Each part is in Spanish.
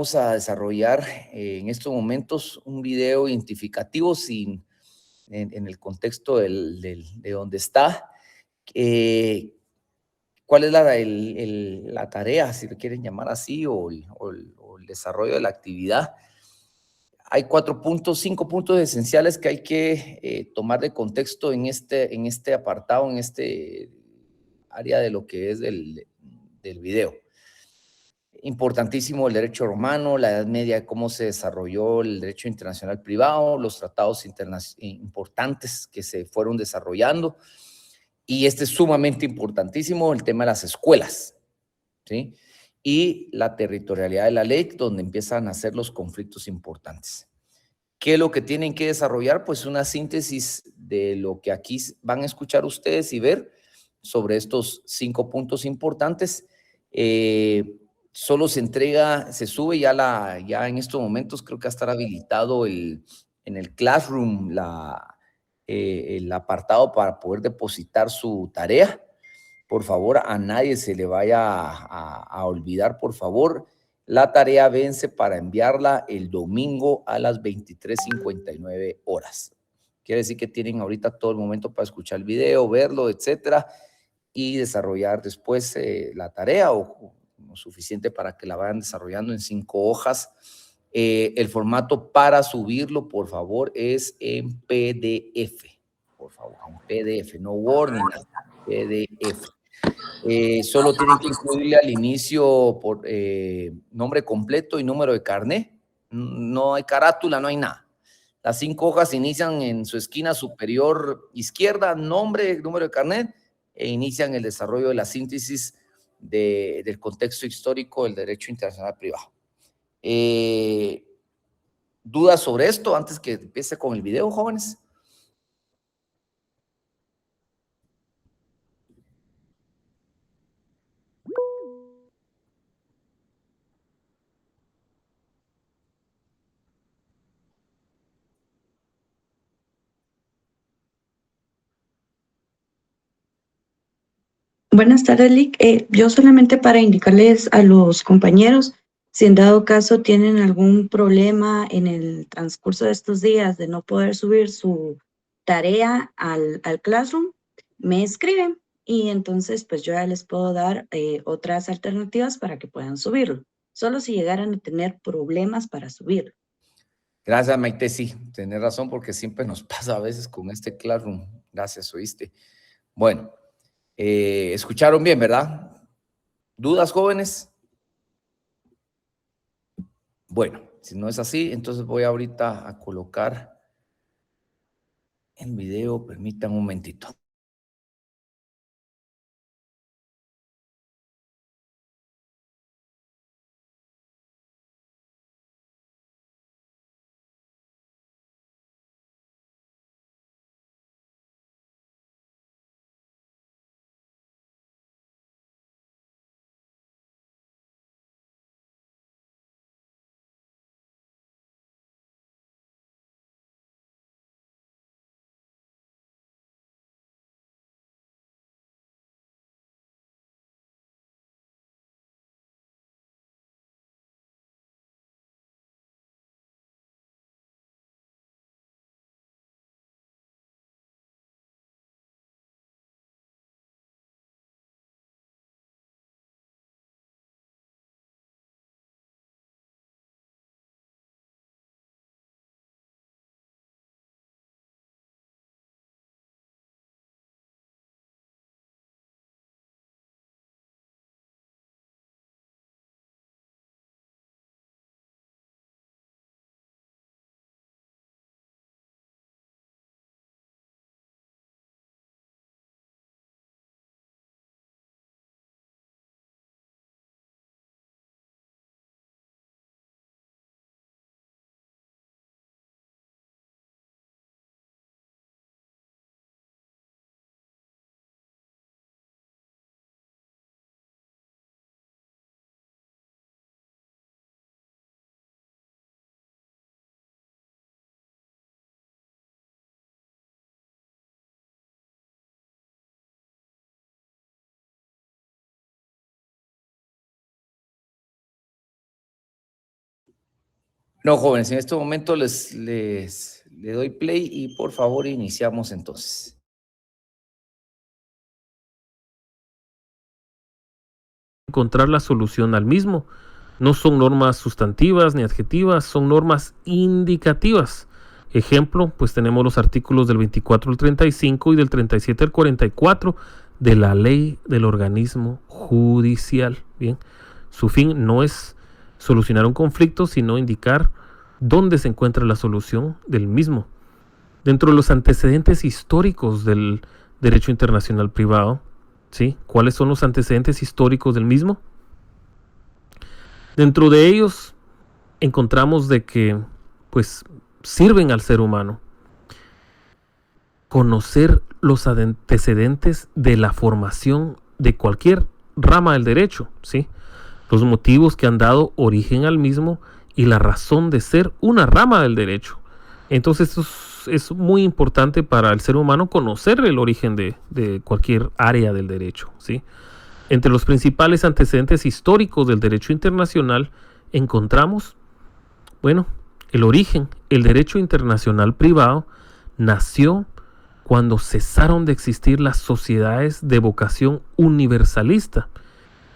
Vamos a desarrollar en estos momentos un video identificativo en el contexto de donde está. ¿Cuál es la tarea, si lo quieren llamar así, o el desarrollo de la actividad? Hay 5 puntos esenciales que hay que tomar de contexto en este apartado, en este área de lo que es del video. Importantísimo el derecho romano, la Edad Media, cómo se desarrolló el derecho internacional privado, los tratados importantes que se fueron desarrollando. Y este es sumamente importantísimo, el tema de las escuelas, ¿sí? Y la territorialidad de la ley, donde empiezan a ser los conflictos importantes. ¿Qué es lo que tienen que desarrollar? Pues una síntesis de lo que aquí van a escuchar ustedes y ver sobre estos 5 puntos importantes. Solo se sube ya en estos momentos, creo que va a estar habilitado en el Classroom el apartado para poder depositar su tarea. Por favor, a nadie se le vaya a olvidar, por favor. La tarea vence para enviarla el domingo a las 23:59 horas. Quiere decir que tienen ahorita todo el momento para escuchar el video, verlo, etcétera, y desarrollar después la tarea o suficiente para que la vayan desarrollando en 5 hojas. El formato para subirlo, por favor, es en PDF. Por favor, en PDF, no Word ni nada, PDF. Solo tienen que incluirle al inicio por nombre completo y número de carnet. No hay carátula, no hay nada. Las 5 hojas inician en su esquina superior izquierda, nombre, número de carnet, e inician el desarrollo de la síntesis del contexto histórico del derecho internacional privado. ¿Dudas sobre esto antes que empiece con el video, jóvenes? Buenas tardes, Lick. Yo solamente para indicarles a los compañeros, si en dado caso tienen algún problema en el transcurso de estos días de no poder subir su tarea al Classroom, me escriben y entonces pues yo ya les puedo dar otras alternativas para que puedan subirlo. Solo si llegaran a tener problemas para subirlo. Gracias, Maite. Sí, tenés razón porque siempre nos pasa a veces con este Classroom. Gracias, oíste. Bueno, escucharon bien, ¿verdad? ¿Dudas, jóvenes? Bueno, si no es así, entonces voy ahorita a colocar el video. Permítanme un momentito. No, jóvenes, en este momento le doy play y por favor iniciamos entonces. Encontrar la solución al mismo. No son normas sustantivas ni adjetivas, son normas indicativas. Ejemplo, pues tenemos los artículos del 24 al 35 y del 37 al 44 de la ley del organismo judicial. Bien, su fin no es solucionar un conflicto, sino indicar dónde se encuentra la solución del mismo. Dentro de los antecedentes históricos del derecho internacional privado, ¿sí? ¿Cuáles son los antecedentes históricos del mismo? Dentro de ellos encontramos de que pues sirven al ser humano conocer los antecedentes de la formación de cualquier rama del derecho, ¿sí? Los motivos que han dado origen al mismo y la razón de ser una rama del derecho. Entonces esto es muy importante para el ser humano conocer el origen de cualquier área del derecho, ¿sí? Entre los principales antecedentes históricos del derecho internacional encontramos, bueno, el origen. El derecho internacional privado nació cuando cesaron de existir las sociedades de vocación universalista,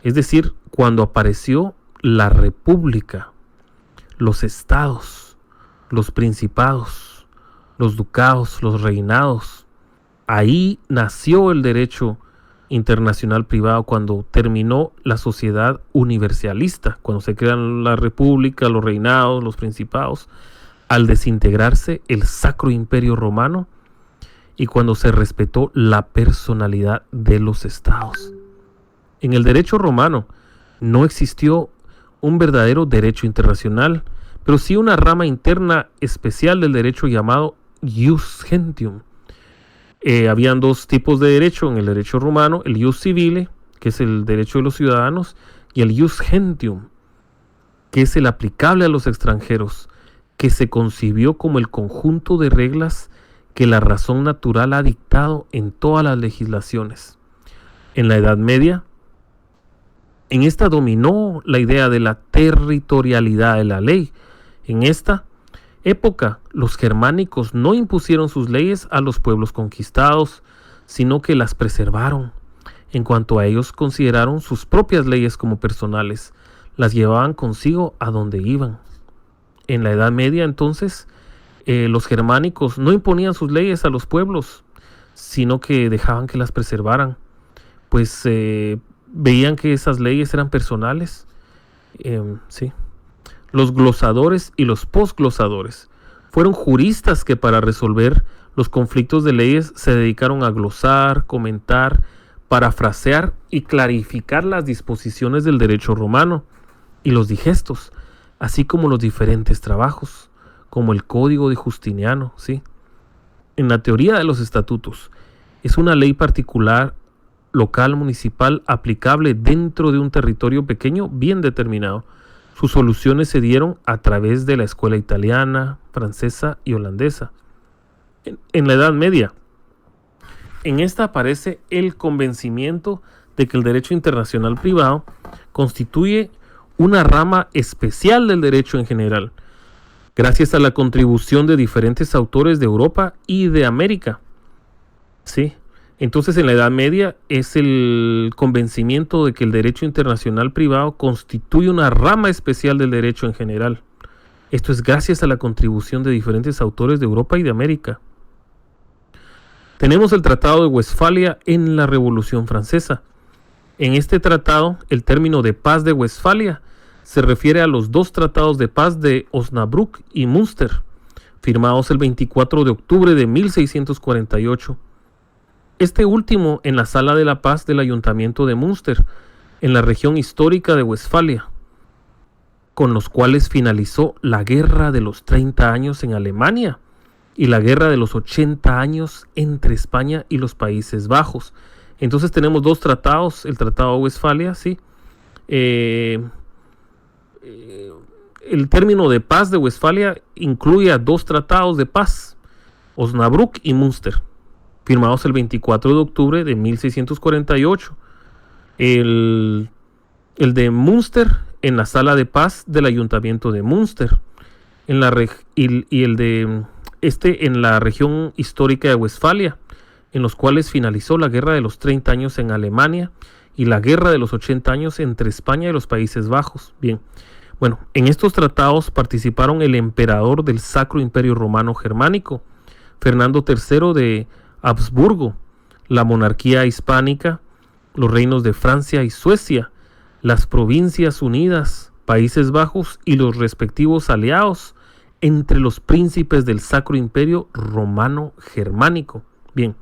es decir, cuando apareció la república, los estados, los principados, los ducados, los reinados. Ahí nació el derecho internacional privado, cuando terminó la sociedad universalista, cuando se crean la república, los reinados, los principados, al desintegrarse el Sacro Imperio Romano y cuando se respetó la personalidad de los estados. En el derecho romano no existió un verdadero derecho internacional, pero sí una rama interna especial del derecho llamado ius gentium. Habían dos tipos de derecho en el derecho romano: el ius civile, que es el derecho de los ciudadanos, y el ius gentium, que es el aplicable a los extranjeros, que se concibió como el conjunto de reglas que la razón natural ha dictado en todas las legislaciones. En la Edad Media, en esta dominó la idea de la territorialidad de la ley. En esta época, los germánicos no impusieron sus leyes a los pueblos conquistados, sino que las preservaron. En cuanto a ellos, consideraron sus propias leyes como personales, las llevaban consigo a donde iban. En la Edad Media, entonces, los germánicos no imponían sus leyes a los pueblos, sino que dejaban que las preservaran, pues veían que esas leyes eran personales. Sí. Los glosadores y los posglosadores fueron juristas que, para resolver los conflictos de leyes, se dedicaron a glosar, comentar, parafrasear y clarificar las disposiciones del derecho romano y los digestos, así como los diferentes trabajos, como el Código de Justiniano, ¿sí? En la teoría de los estatutos, es una ley particular, local, municipal, aplicable dentro de un territorio pequeño bien determinado. Sus soluciones se dieron a través de la escuela italiana, francesa y holandesa. En la Edad Media, en esta aparece el convencimiento de que el derecho internacional privado constituye una rama especial del derecho en general, gracias a la contribución de diferentes autores de Europa y de América. Sí. Entonces, en la Edad Media es el convencimiento de que el derecho internacional privado constituye una rama especial del derecho en general. Esto es gracias a la contribución de diferentes autores de Europa y de América. Tenemos el Tratado de Westfalia en la Revolución Francesa. En este tratado, el término de paz de Westfalia se refiere a los dos tratados de paz de Osnabrück y Münster, firmados el 24 de octubre de 1648. Este último en la Sala de la Paz del Ayuntamiento de Münster, en la región histórica de Westfalia, con los cuales finalizó la Guerra de los 30 años en Alemania y la Guerra de los 80 años entre España y los Países Bajos. Entonces tenemos dos tratados, el Tratado de Westfalia, ¿sí? El término de paz de Westfalia incluye a dos tratados de paz, Osnabrück y Münster, firmados el 24 de octubre de 1648. El de Münster en la Sala de Paz del Ayuntamiento de Münster. en la en la región histórica de Westfalia, en los cuales finalizó la Guerra de los 30 años en Alemania y la Guerra de los 80 años entre España y los Países Bajos. Bien, bueno, en estos tratados participaron el emperador del Sacro Imperio Romano Germánico, Fernando III de Habsburgo, la monarquía hispánica, los reinos de Francia y Suecia, las Provincias Unidas, Países Bajos y los respectivos aliados entre los príncipes del Sacro Imperio Romano Germánico. Bien,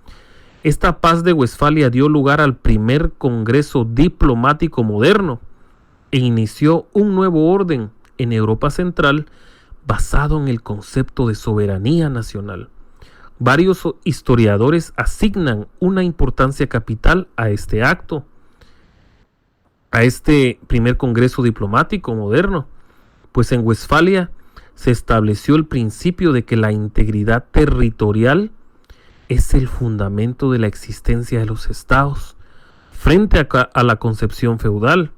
esta paz de Westfalia dio lugar al primer congreso diplomático moderno e inició un nuevo orden en Europa Central basado en el concepto de soberanía nacional. Varios historiadores asignan una importancia capital a este acto, a este primer congreso diplomático moderno, pues en Westfalia se estableció el principio de que la integridad territorial es el fundamento de la existencia de los estados, frente a la concepción feudal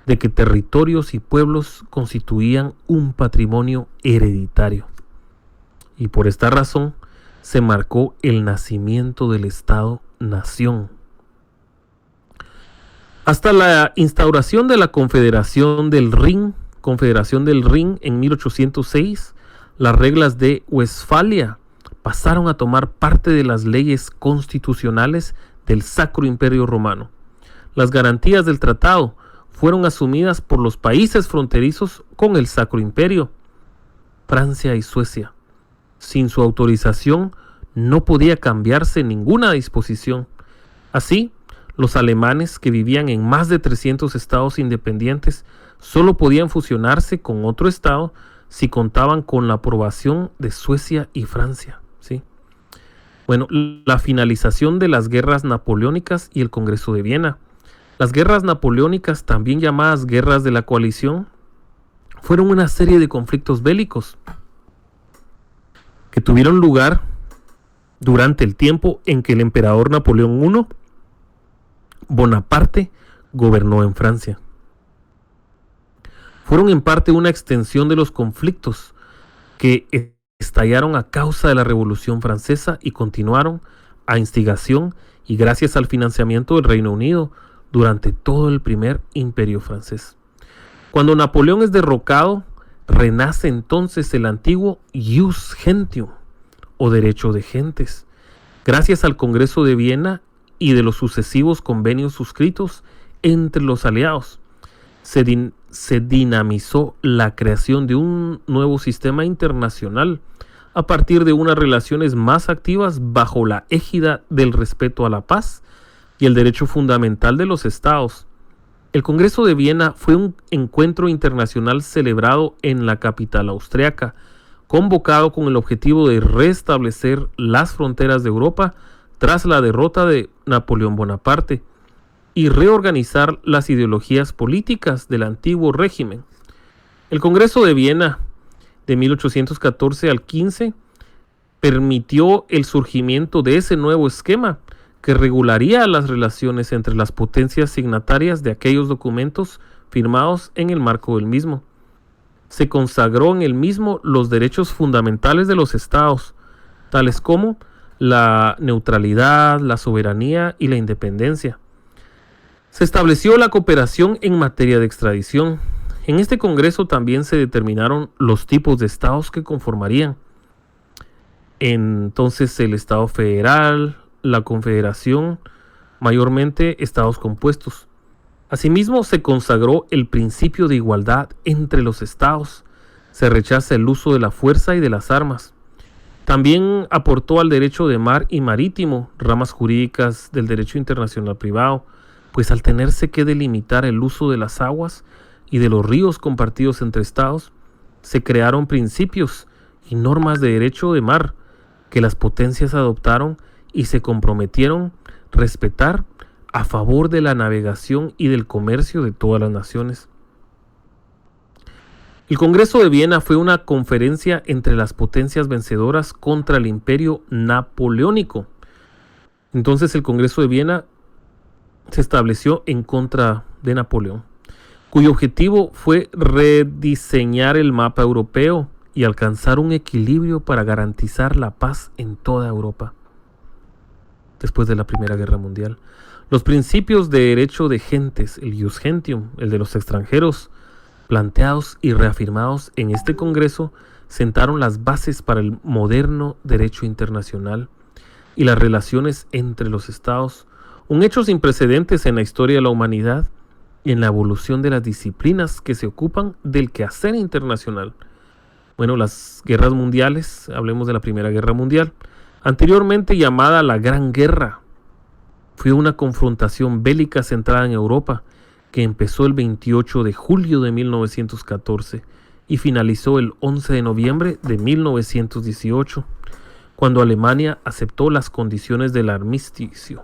de que territorios y pueblos constituían un patrimonio hereditario. Y por esta razón se marcó el nacimiento del Estado-Nación. Hasta la instauración de la Confederación del Rin en 1806, las reglas de Westfalia pasaron a tomar parte de las leyes constitucionales del Sacro Imperio Romano. Las garantías del tratado fueron asumidas por los países fronterizos con el Sacro Imperio, Francia y Suecia. Sin su autorización no podía cambiarse ninguna disposición. Así, los alemanes que vivían en más de 300 estados independientes solo podían fusionarse con otro estado si contaban con la aprobación de Suecia y Francia. ¿Sí? Bueno, la finalización de las guerras napoleónicas y el Congreso de Viena. Las guerras napoleónicas, también llamadas guerras de la coalición, fueron una serie de conflictos bélicos que tuvieron lugar durante el tiempo en que el emperador Napoleón I Bonaparte gobernó en Francia. Fueron en parte una extensión de los conflictos que estallaron a causa de la Revolución Francesa y continuaron a instigación y gracias al financiamiento del Reino Unido durante todo el primer imperio francés. Cuando Napoleón es derrocado, renace entonces el antiguo Ius Gentium, o derecho de gentes, gracias al Congreso de Viena y de los sucesivos convenios suscritos entre los aliados. Se dinamizó la creación de un nuevo sistema internacional a partir de unas relaciones más activas bajo la égida del respeto a la paz y el derecho fundamental de los estados. El Congreso de Viena fue un encuentro internacional celebrado en la capital austriaca, convocado con el objetivo de restablecer las fronteras de Europa tras la derrota de Napoleón Bonaparte y reorganizar las ideologías políticas del antiguo régimen. El Congreso de Viena de 1814 al 15 permitió el surgimiento de ese nuevo esquema que regularía las relaciones entre las potencias signatarias de aquellos documentos firmados en el marco del mismo. Se consagró en el mismo los derechos fundamentales de los estados, tales como la neutralidad, la soberanía y la independencia. Se estableció la cooperación en materia de extradición. En este congreso también se determinaron los tipos de estados que conformarían. Entonces el Estado federal, la confederación, mayormente estados compuestos. Asimismo, se consagró el principio de igualdad entre los estados. Se rechaza el uso de la fuerza y de las armas. También aportó al derecho de mar y marítimo, ramas jurídicas del derecho internacional privado, pues al tenerse que delimitar el uso de las aguas y de los ríos compartidos entre estados, se crearon principios y normas de derecho de mar que las potencias adoptaron y se comprometieron a respetar a favor de la navegación y del comercio de todas las naciones. El Congreso de Viena fue una conferencia entre las potencias vencedoras contra el Imperio Napoleónico. Entonces el Congreso de Viena se estableció en contra de Napoleón, cuyo objetivo fue rediseñar el mapa europeo y alcanzar un equilibrio para garantizar la paz en toda Europa. Después de la Primera Guerra Mundial, los principios de derecho de gentes, el ius gentium, el de los extranjeros, planteados y reafirmados en este Congreso, sentaron las bases para el moderno derecho internacional y las relaciones entre los estados, un hecho sin precedentes en la historia de la humanidad y en la evolución de las disciplinas que se ocupan del quehacer internacional. Bueno, las guerras mundiales, hablemos de la Primera Guerra Mundial, anteriormente llamada la Gran Guerra, fue una confrontación bélica centrada en Europa que empezó el 28 de julio de 1914 y finalizó el 11 de noviembre de 1918, cuando Alemania aceptó las condiciones del armisticio.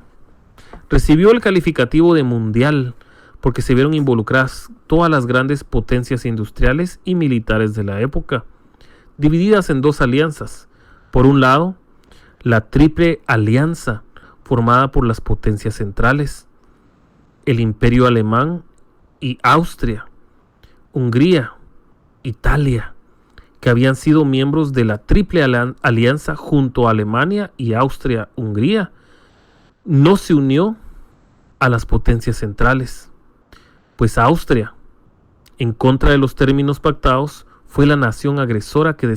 Recibió el calificativo de mundial porque se vieron involucradas todas las grandes potencias industriales y militares de la época, divididas en dos alianzas. Por un lado, la Triple Alianza, formada por las potencias centrales, el Imperio Alemán y Austria, Hungría, Italia, que habían sido miembros de la Triple Alianza junto a Alemania y Austria-Hungría, no se unió a las potencias centrales, pues Austria, en contra de los términos pactados, fue la nación agresora que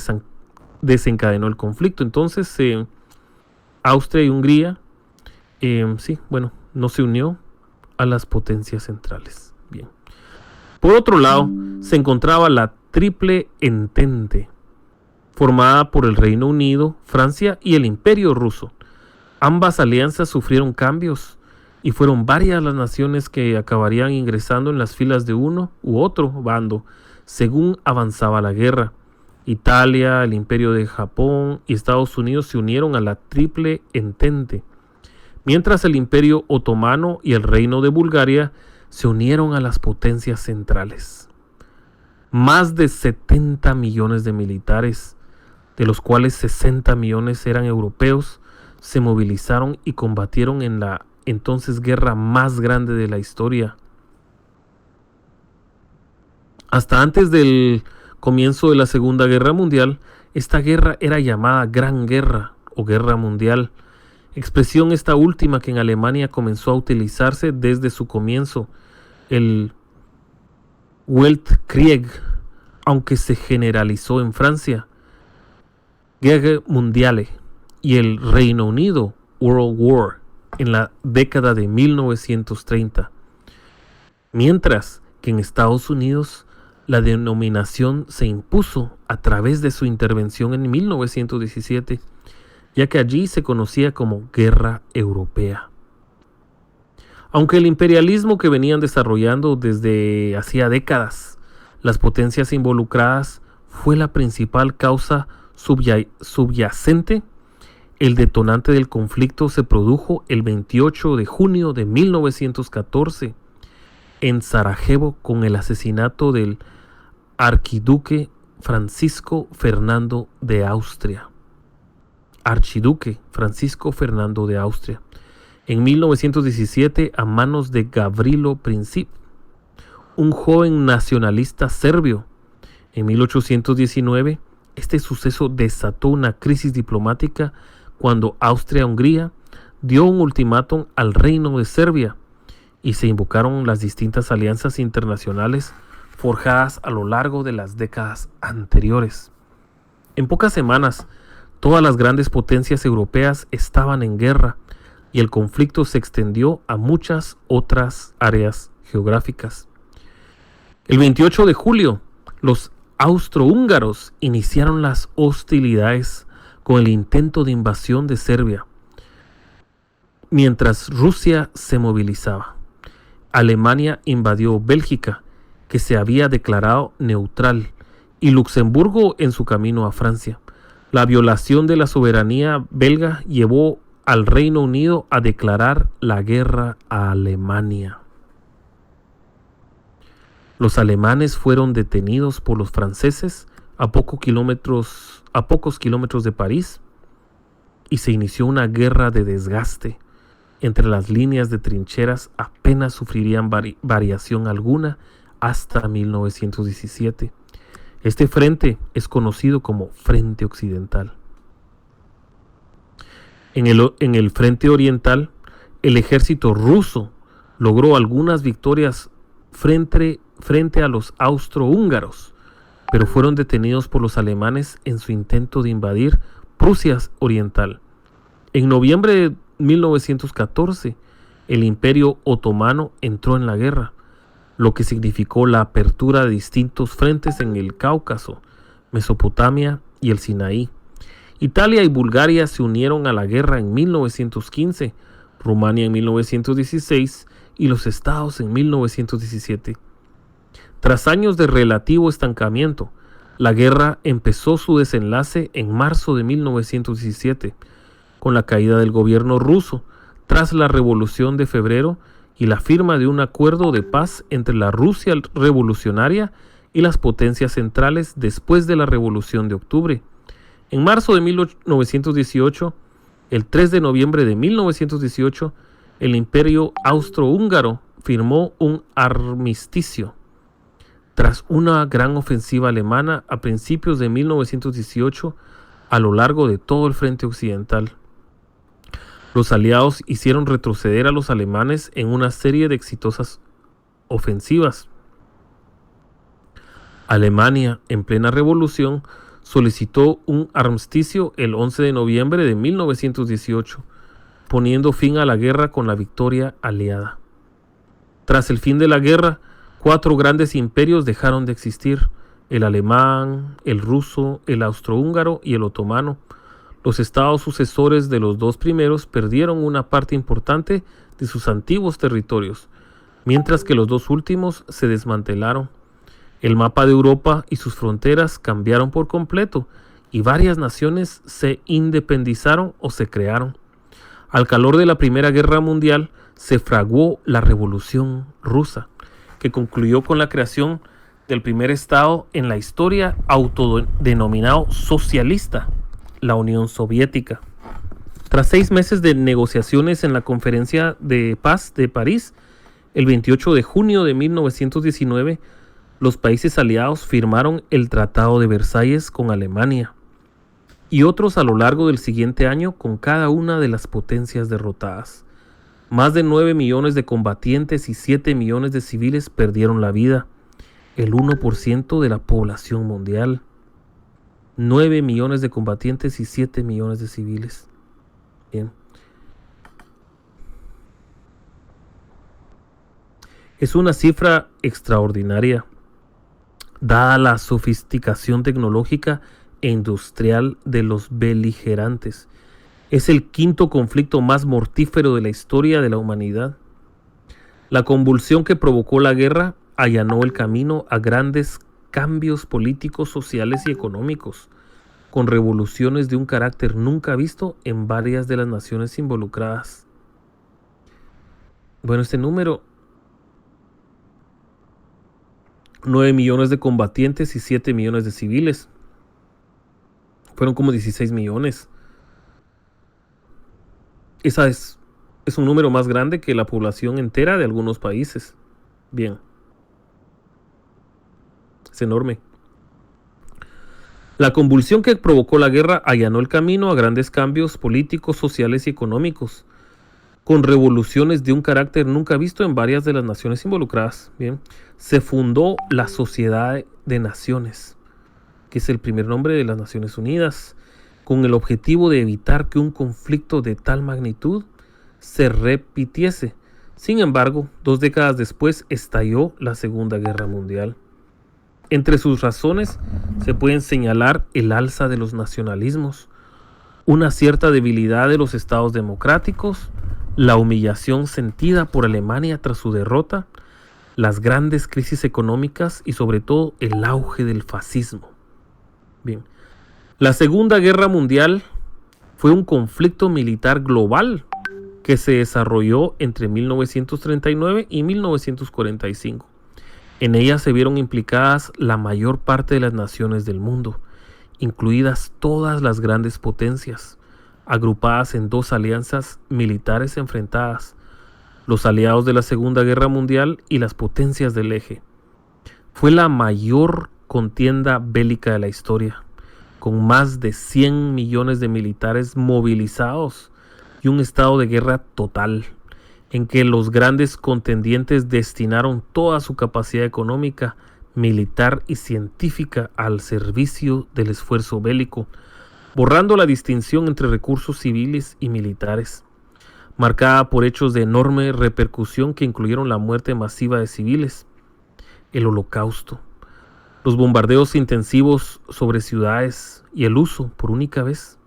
desencadenó el conflicto. Entonces, Austria y Hungría, no se unió a las potencias centrales. Bien. Por otro lado, se encontraba la Triple Entente, formada por el Reino Unido, Francia y el Imperio Ruso. Ambas alianzas sufrieron cambios y fueron varias las naciones que acabarían ingresando en las filas de uno u otro bando según avanzaba la guerra. Italia, el Imperio de Japón y Estados Unidos se unieron a la Triple Entente, mientras el Imperio Otomano y el Reino de Bulgaria se unieron a las potencias centrales. Más de 70 millones de militares, de los cuales 60 millones eran europeos, se movilizaron y combatieron en la entonces guerra más grande de la historia. Hasta antes del comienzo de la Segunda Guerra Mundial, esta guerra era llamada Gran Guerra o Guerra Mundial, expresión esta última que en Alemania comenzó a utilizarse desde su comienzo, el Weltkrieg, aunque se generalizó en Francia, Guerre Mondiale, y el Reino Unido, World War, en la década de 1930, mientras que en Estados Unidos la denominación se impuso a través de su intervención en 1917, ya que allí se conocía como Guerra Europea. Aunque el imperialismo que venían desarrollando desde hacía décadas, las potencias involucradas fue la principal causa subyacente, el detonante del conflicto se produjo el 28 de junio de 1914 en Sarajevo con el asesinato del archiduque Francisco Fernando de Austria. Archiduque Francisco Fernando de Austria. En 1917 a manos de Gavrilo Princip, un joven nacionalista serbio. En 1819 este suceso desató una crisis diplomática cuando Austria-Hungría dio un ultimátum al Reino de Serbia y se invocaron las distintas alianzas internacionales forjadas a lo largo de las décadas anteriores. En pocas semanas, todas las grandes potencias europeas estaban en guerra y el conflicto se extendió a muchas otras áreas geográficas. El 28 de julio, los austrohúngaros iniciaron las hostilidades con el intento de invasión de Serbia, mientras Rusia se movilizaba. Alemania invadió Bélgica, que se había declarado neutral, y Luxemburgo en su camino a Francia. La violación de la soberanía belga llevó al Reino Unido a declarar la guerra a Alemania. Los alemanes fueron detenidos por los franceses a pocos kilómetros de París y se inició una guerra de desgaste. Entre las líneas de trincheras apenas sufrirían variación alguna hasta 1917. Este frente es conocido como Frente Occidental. En el frente oriental, el ejército ruso logró algunas victorias frente a los austrohúngaros, pero fueron detenidos por los alemanes en su intento de invadir Prusia Oriental. En noviembre de 1914, el Imperio Otomano entró en la guerra, lo que significó la apertura de distintos frentes en el Cáucaso, Mesopotamia y el Sinaí. Italia y Bulgaria se unieron a la guerra en 1915, Rumania en 1916 y los Estados en 1917. Tras años de relativo estancamiento, la guerra empezó su desenlace en marzo de 1917, con la caída del gobierno ruso, tras la Revolución de Febrero y la firma de un acuerdo de paz entre la Rusia revolucionaria y las potencias centrales después de la Revolución de Octubre. En marzo de 1918, el 3 de noviembre de 1918, el Imperio Austrohúngaro firmó un armisticio. Tras una gran ofensiva alemana a principios de 1918 a lo largo de todo el frente occidental, los aliados hicieron retroceder a los alemanes en una serie de exitosas ofensivas. Alemania, en plena revolución, solicitó un armisticio el 11 de noviembre de 1918, poniendo fin a la guerra con la victoria aliada. Tras el fin de la guerra, 4 grandes imperios dejaron de existir: el alemán, el ruso, el austrohúngaro y el otomano. Los estados sucesores de los 2 primeros perdieron una parte importante de sus antiguos territorios, mientras que los 2 últimos se desmantelaron. El mapa de Europa y sus fronteras cambiaron por completo y varias naciones se independizaron o se crearon. Al calor de la Primera Guerra Mundial se fraguó la Revolución Rusa, que concluyó con la creación del primer estado en la historia autodenominado socialista, la Unión Soviética. Tras 6 meses de negociaciones en la Conferencia de Paz de París, el 28 de junio de 1919, los países aliados firmaron el Tratado de Versalles con Alemania y otros a lo largo del siguiente año con cada una de las potencias derrotadas. Más de 9 millones de combatientes y 7 millones de civiles perdieron la vida, el 1% de la población mundial. 9 millones de combatientes y 7 millones de civiles. Bien. Es una cifra extraordinaria, dada la sofisticación tecnológica e industrial de los beligerantes. Es el 5º conflicto más mortífero de la historia de la humanidad. La convulsión que provocó la guerra allanó el camino a grandes cambios políticos, sociales y económicos, con revoluciones de un carácter nunca visto en varias de las naciones involucradas. Bueno, este número: 9 millones de combatientes y 7 millones de civiles. Fueron como 16 millones. Esa es un número más grande que la población entera de algunos países. Bien. Es enorme. La convulsión que provocó la guerra allanó el camino a grandes cambios políticos, sociales y económicos, con revoluciones de un carácter nunca visto en varias de las naciones involucradas. Bien. Se fundó la Sociedad de Naciones, que es el primer nombre de las Naciones Unidas, con el objetivo de evitar que un conflicto de tal magnitud se repitiese. Sin embargo, 2 décadas después estalló la Segunda Guerra Mundial. Entre sus razones se pueden señalar el alza de los nacionalismos, una cierta debilidad de los estados democráticos, la humillación sentida por Alemania tras su derrota, las grandes crisis económicas y sobre todo el auge del fascismo. Bien. La Segunda Guerra Mundial fue un conflicto militar global que se desarrolló entre 1939 y 1945. En ella se vieron implicadas la mayor parte de las naciones del mundo, incluidas todas las grandes potencias, agrupadas en 2 alianzas militares enfrentadas: los aliados de la Segunda Guerra Mundial y las potencias del eje. Fue la mayor contienda bélica de la historia, con más de 100 millones de militares movilizados y un estado de guerra total, en que los grandes contendientes destinaron toda su capacidad económica, militar y científica al servicio del esfuerzo bélico, borrando la distinción entre recursos civiles y militares, marcada por hechos de enorme repercusión que incluyeron la muerte masiva de civiles, el Holocausto, los bombardeos intensivos sobre ciudades y el uso, por única vez,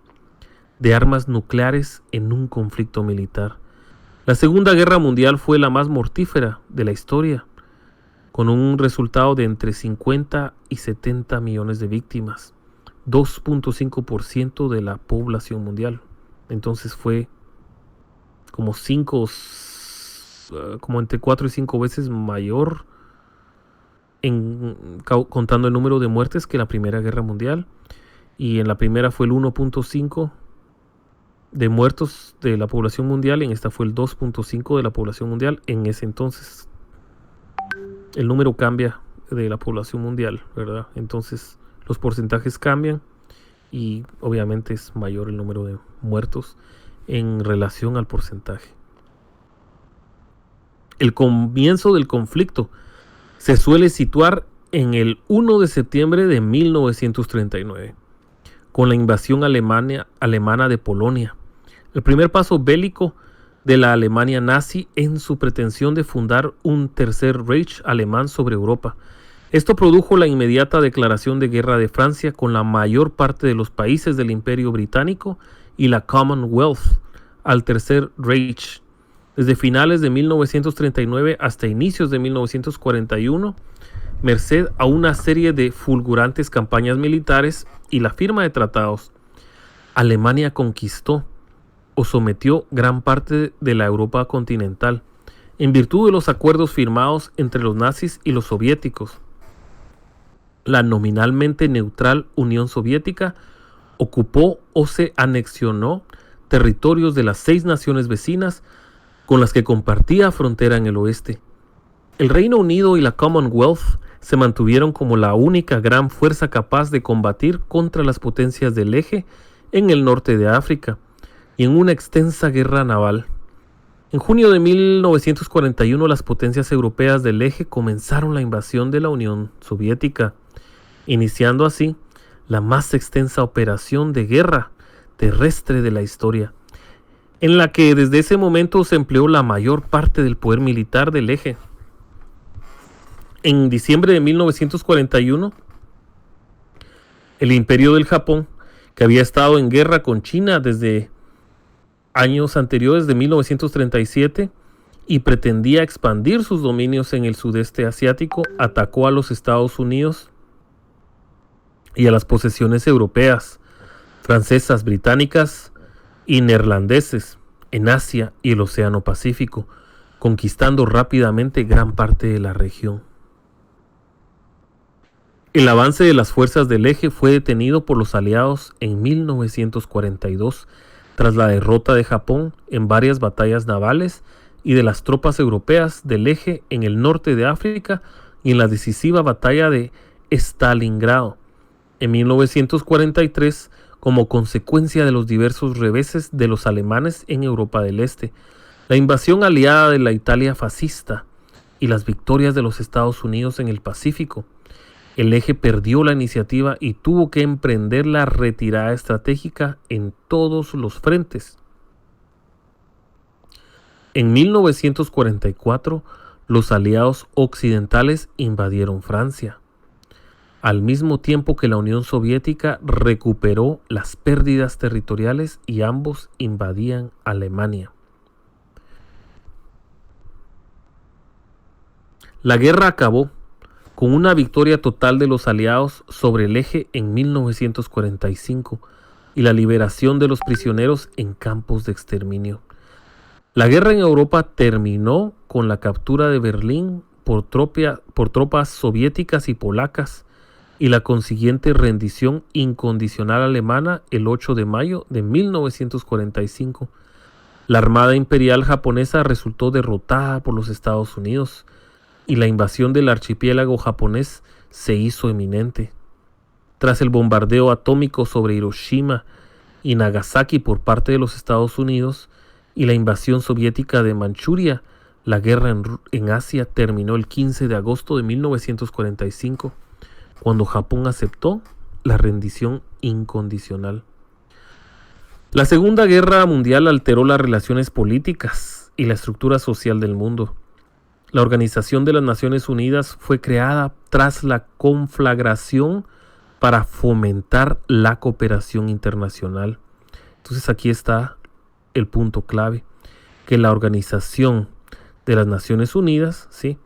de armas nucleares en un conflicto militar. La Segunda Guerra Mundial fue la más mortífera de la historia, con un resultado de entre 50 y 70 millones de víctimas, 2.5% de la población mundial. Entonces fue como entre 4 y 5 veces mayor contando el número de muertes que la Primera Guerra Mundial. Y en la primera fue el 1.5 de muertos de la población mundial, en esta fue el 2.5 de la población mundial. En ese entonces el número cambia de la población mundial, ¿verdad? Entonces los porcentajes cambian y obviamente es mayor el número de muertos en relación al porcentaje. El comienzo del conflicto se suele situar en el 1 de septiembre de 1939, con la invasión alemana de Polonia, el primer paso bélico de la Alemania nazi en su pretensión de fundar un tercer Reich alemán sobre Europa. Esto produjo la inmediata declaración de guerra de Francia con la mayor parte de los países del Imperio Británico y la Commonwealth al Tercer Reich. Desde finales de 1939 hasta inicios de 1941, merced a una serie de fulgurantes campañas militares y la firma de tratados, Alemania conquistó o sometió gran parte de la Europa continental, en virtud de los acuerdos firmados entre los nazis y los soviéticos. La nominalmente neutral Unión Soviética ocupó o se anexionó territorios de las 6 naciones vecinas con las que compartía frontera en el oeste. El Reino Unido y la Commonwealth se mantuvieron como la única gran fuerza capaz de combatir contra las potencias del eje en el norte de África y en una extensa guerra naval. En junio de 1941 las potencias europeas del eje comenzaron la invasión de la Unión Soviética, iniciando así la más extensa operación de guerra terrestre de la historia, en la que desde ese momento se empleó la mayor parte del poder militar del eje. En diciembre de 1941, el Imperio del Japón, que había estado en guerra con China desde años anteriores de 1937 y pretendía expandir sus dominios en el sudeste asiático, atacó a los Estados Unidos y a las posesiones europeas, francesas, británicas y neerlandeses en Asia y el Océano Pacífico, conquistando rápidamente gran parte de la región. El avance de las fuerzas del eje fue detenido por los aliados en 1942 tras la derrota de Japón en varias batallas navales y de las tropas europeas del eje en el norte de África y en la decisiva batalla de Stalingrado en 1943 como consecuencia de los diversos reveses de los alemanes en Europa del Este, la invasión aliada de la Italia fascista y las victorias de los Estados Unidos en el Pacífico. El eje perdió la iniciativa y tuvo que emprender la retirada estratégica en todos los frentes. En 1944, los aliados occidentales invadieron Francia, al mismo tiempo que la Unión Soviética recuperó las pérdidas territoriales y ambos invadían Alemania. La guerra acabó con una victoria total de los aliados sobre el eje en 1945 y la liberación de los prisioneros en campos de exterminio. La guerra en Europa terminó con la captura de Berlín por tropas soviéticas y polacas y la consiguiente rendición incondicional alemana el 8 de mayo de 1945. La Armada Imperial japonesa resultó derrotada por los Estados Unidos y la invasión del archipiélago japonés se hizo eminente. Tras el bombardeo atómico sobre Hiroshima y Nagasaki por parte de los Estados Unidos y la invasión soviética de Manchuria, la guerra en Asia terminó el 15 de agosto de 1945, cuando Japón aceptó la rendición incondicional. La Segunda Guerra Mundial alteró las relaciones políticas y la estructura social del mundo. La Organización de las Naciones Unidas fue creada tras la conflagración para fomentar la cooperación internacional. Entonces aquí está el punto clave, que la Organización de las Naciones Unidas, ¿sí?,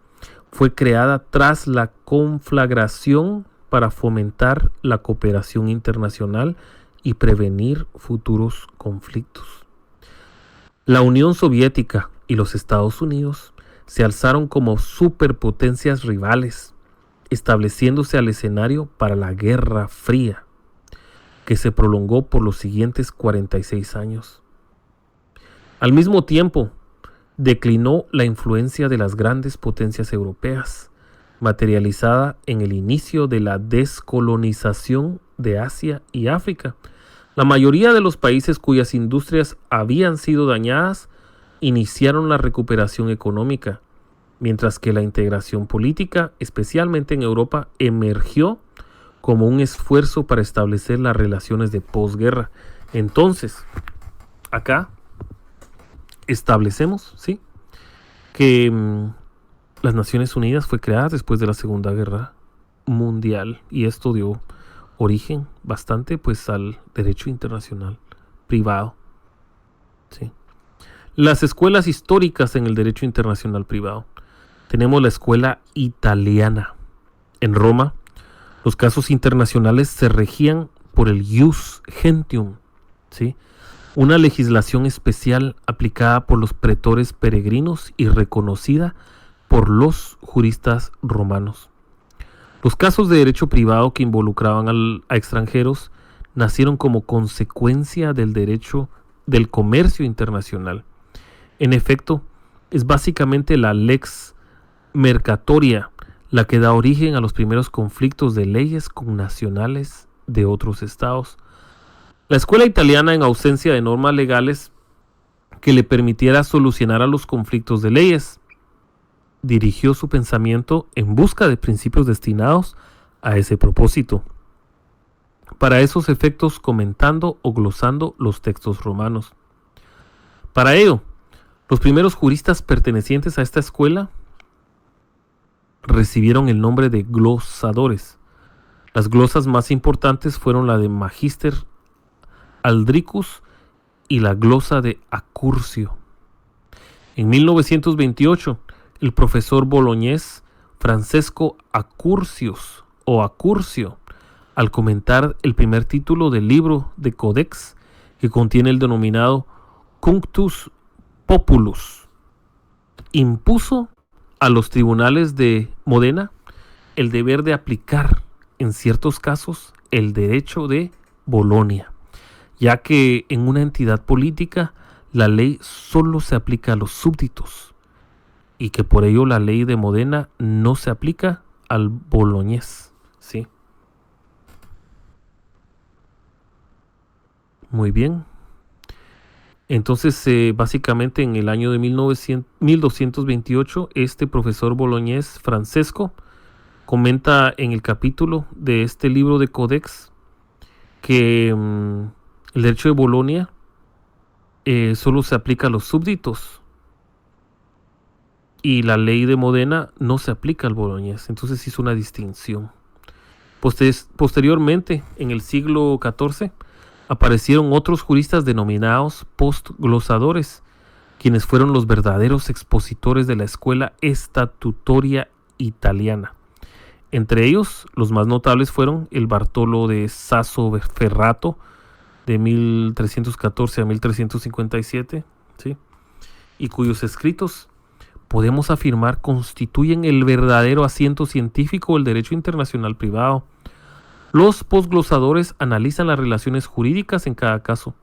fue creada tras la conflagración para fomentar la cooperación internacional y prevenir futuros conflictos. La Unión Soviética y los Estados Unidos se alzaron como superpotencias rivales, estableciéndose al escenario para la Guerra Fría, que se prolongó por los siguientes 46 años. Al mismo tiempo, declinó la influencia de las grandes potencias europeas, materializada en el inicio de la descolonización de Asia y África. La mayoría de los países cuyas industrias habían sido dañadas iniciaron la recuperación económica, mientras que la integración política, especialmente en Europa, emergió como un esfuerzo para establecer las relaciones de posguerra. Entonces, acá establecemos, ¿sí?, que las Naciones Unidas fue creada después de la Segunda Guerra Mundial, y esto dio origen bastante, pues, al derecho internacional privado, ¿sí? Las escuelas históricas en el derecho internacional privado. Tenemos la escuela italiana. En Roma, los casos internacionales se regían por el ius gentium, ¿sí?, una legislación especial aplicada por los pretores peregrinos y reconocida por los juristas romanos. Los casos de derecho privado que involucraban a extranjeros nacieron como consecuencia del derecho del comercio internacional. En efecto, es básicamente la lex mercatoria la que da origen a los primeros conflictos de leyes con nacionales de otros estados. La escuela italiana, en ausencia de normas legales que le permitiera solucionar a los conflictos de leyes, dirigió su pensamiento en busca de principios destinados a ese propósito. Para esos efectos, comentando o glosando los textos romanos. Para ello, los primeros juristas pertenecientes a esta escuela recibieron el nombre de glosadores. Las glosas más importantes fueron la de Magister Aldricus y la glosa de Accurcio. En 1928, el profesor boloñés Francesco Accursius o Accurcio, al comentar el primer título del libro de Codex, que contiene el denominado Cunctus Populus, impuso a los tribunales de Modena el deber de aplicar en ciertos casos el derecho de Bolonia, ya que en una entidad política la ley solo se aplica a los súbditos y que por ello la ley de Modena no se aplica al boloñés, ¿sí? Muy bien. Entonces, básicamente en el año de 1228, este profesor boloñés Francesco comenta en el capítulo de este libro de Codex que el derecho de Bolonia solo se aplica a los súbditos y la ley de Modena no se aplica al boloñés. Entonces hizo una distinción. Posteriormente, en el siglo XIV, aparecieron otros juristas denominados postglosadores, quienes fueron los verdaderos expositores de la escuela estatutaria italiana. Entre ellos, los más notables fueron el Bartolo de Sasso Ferrato, de 1314 a 1357, ¿sí?, y cuyos escritos, podemos afirmar, constituyen el verdadero asiento científico del derecho internacional privado. Los postglosadores analizan las relaciones jurídicas en cada caso,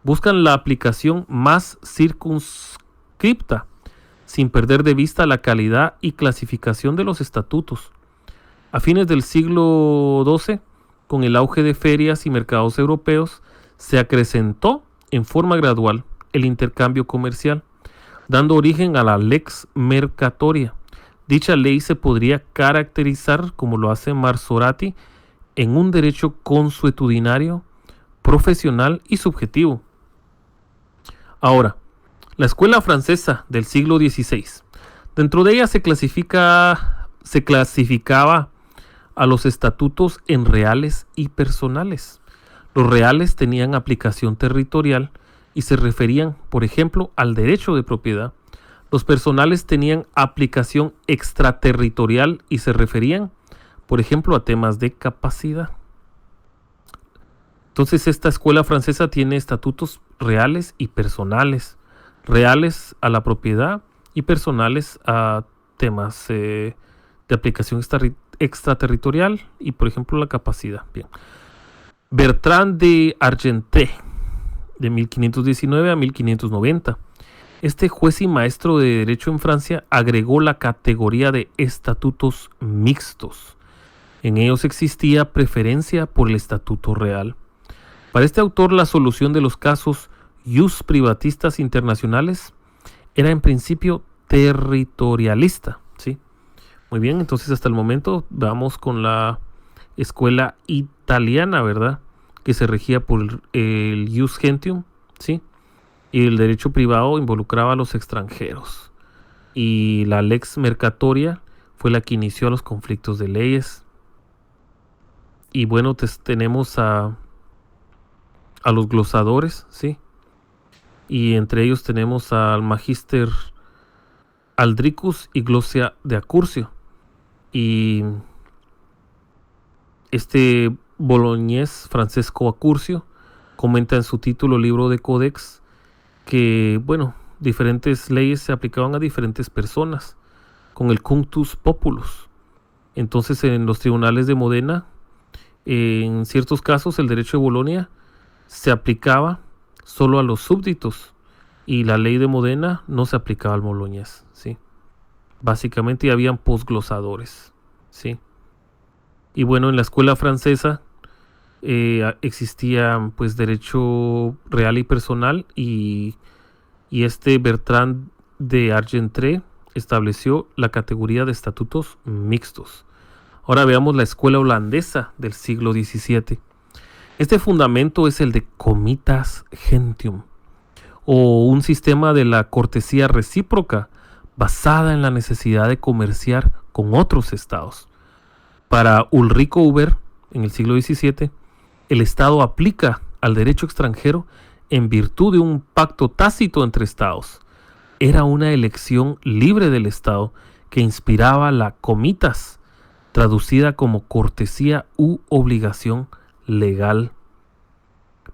buscan la aplicación más circunscripta, sin perder de vista la calidad y clasificación de los estatutos. A fines del siglo XII, con el auge de ferias y mercados europeos, se acrecentó en forma gradual el intercambio comercial, dando origen a la Lex Mercatoria. Dicha ley se podría caracterizar, como lo hace Marzorati, en un derecho consuetudinario, profesional y subjetivo. Ahora, la escuela francesa del siglo XVI. Dentro de ella se clasificaba a los estatutos en reales y personales. Los reales tenían aplicación territorial y se referían, por ejemplo, al derecho de propiedad. Los personales tenían aplicación extraterritorial y se referían, por ejemplo, a temas de capacidad. Entonces, esta escuela francesa tiene estatutos reales y personales. Reales a la propiedad y personales a temas de aplicación extraterritorial y, por ejemplo, la capacidad. Bien. Bertrand de Argentré, de 1519 a 1590. Este juez y maestro de derecho en Francia agregó la categoría de estatutos mixtos. En ellos existía preferencia por el estatuto real. Para este autor, la solución de los casos ius privatistas internacionales era en principio territorialista, ¿sí? Muy bien, entonces hasta el momento vamos con la escuela italiana, ¿verdad? Que se regía por el ius gentium, ¿sí? Y el derecho privado involucraba a los extranjeros. Y la lex mercatoria fue la que inició los conflictos de leyes. Y bueno, tenemos a los glosadores, ¿sí? Y entre ellos tenemos al Magister Aldricus y Glosia de Accurcio. Y este boloñés Francesco Accurcio comenta en su título Libro de Codex que, bueno, diferentes leyes se aplicaban a diferentes personas con el cunctus populus. Entonces, en los tribunales de Modena, en ciertos casos, el derecho de Bolonia se aplicaba solo a los súbditos y la ley de Modena no se aplicaba al boloñés, ¿sí? Básicamente habían posglosadores, ¿sí? Y bueno, en la escuela francesa existía pues derecho real y personal y este Bertrand de Argentré estableció la categoría de estatutos mixtos. Ahora veamos la escuela holandesa del siglo XVII. Este fundamento es el de comitas gentium, o un sistema de la cortesía recíproca basada en la necesidad de comerciar con otros estados. Para Ulrico Huber, en el siglo XVII, el Estado aplica al derecho extranjero en virtud de un pacto tácito entre estados. Era una elección libre del Estado que inspiraba la comitas, traducida como cortesía u obligación legal.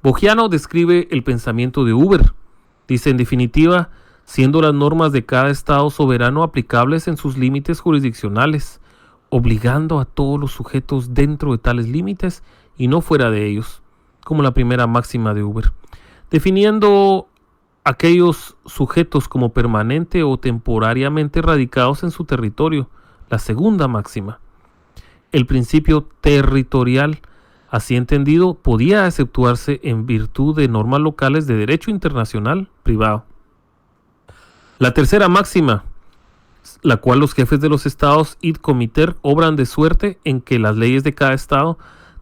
Bogiano describe el pensamiento de Huber. Dice, en definitiva, siendo las normas de cada estado soberano aplicables en sus límites jurisdiccionales, obligando a todos los sujetos dentro de tales límites y no fuera de ellos, como la primera máxima de Huber, definiendo aquellos sujetos como permanente o temporariamente radicados en su territorio, la segunda máxima. El principio territorial, así entendido, podía exceptuarse en virtud de normas locales de derecho internacional privado. La tercera máxima, la cual los jefes de los estados id comiter obran de suerte en que las leyes de cada estado,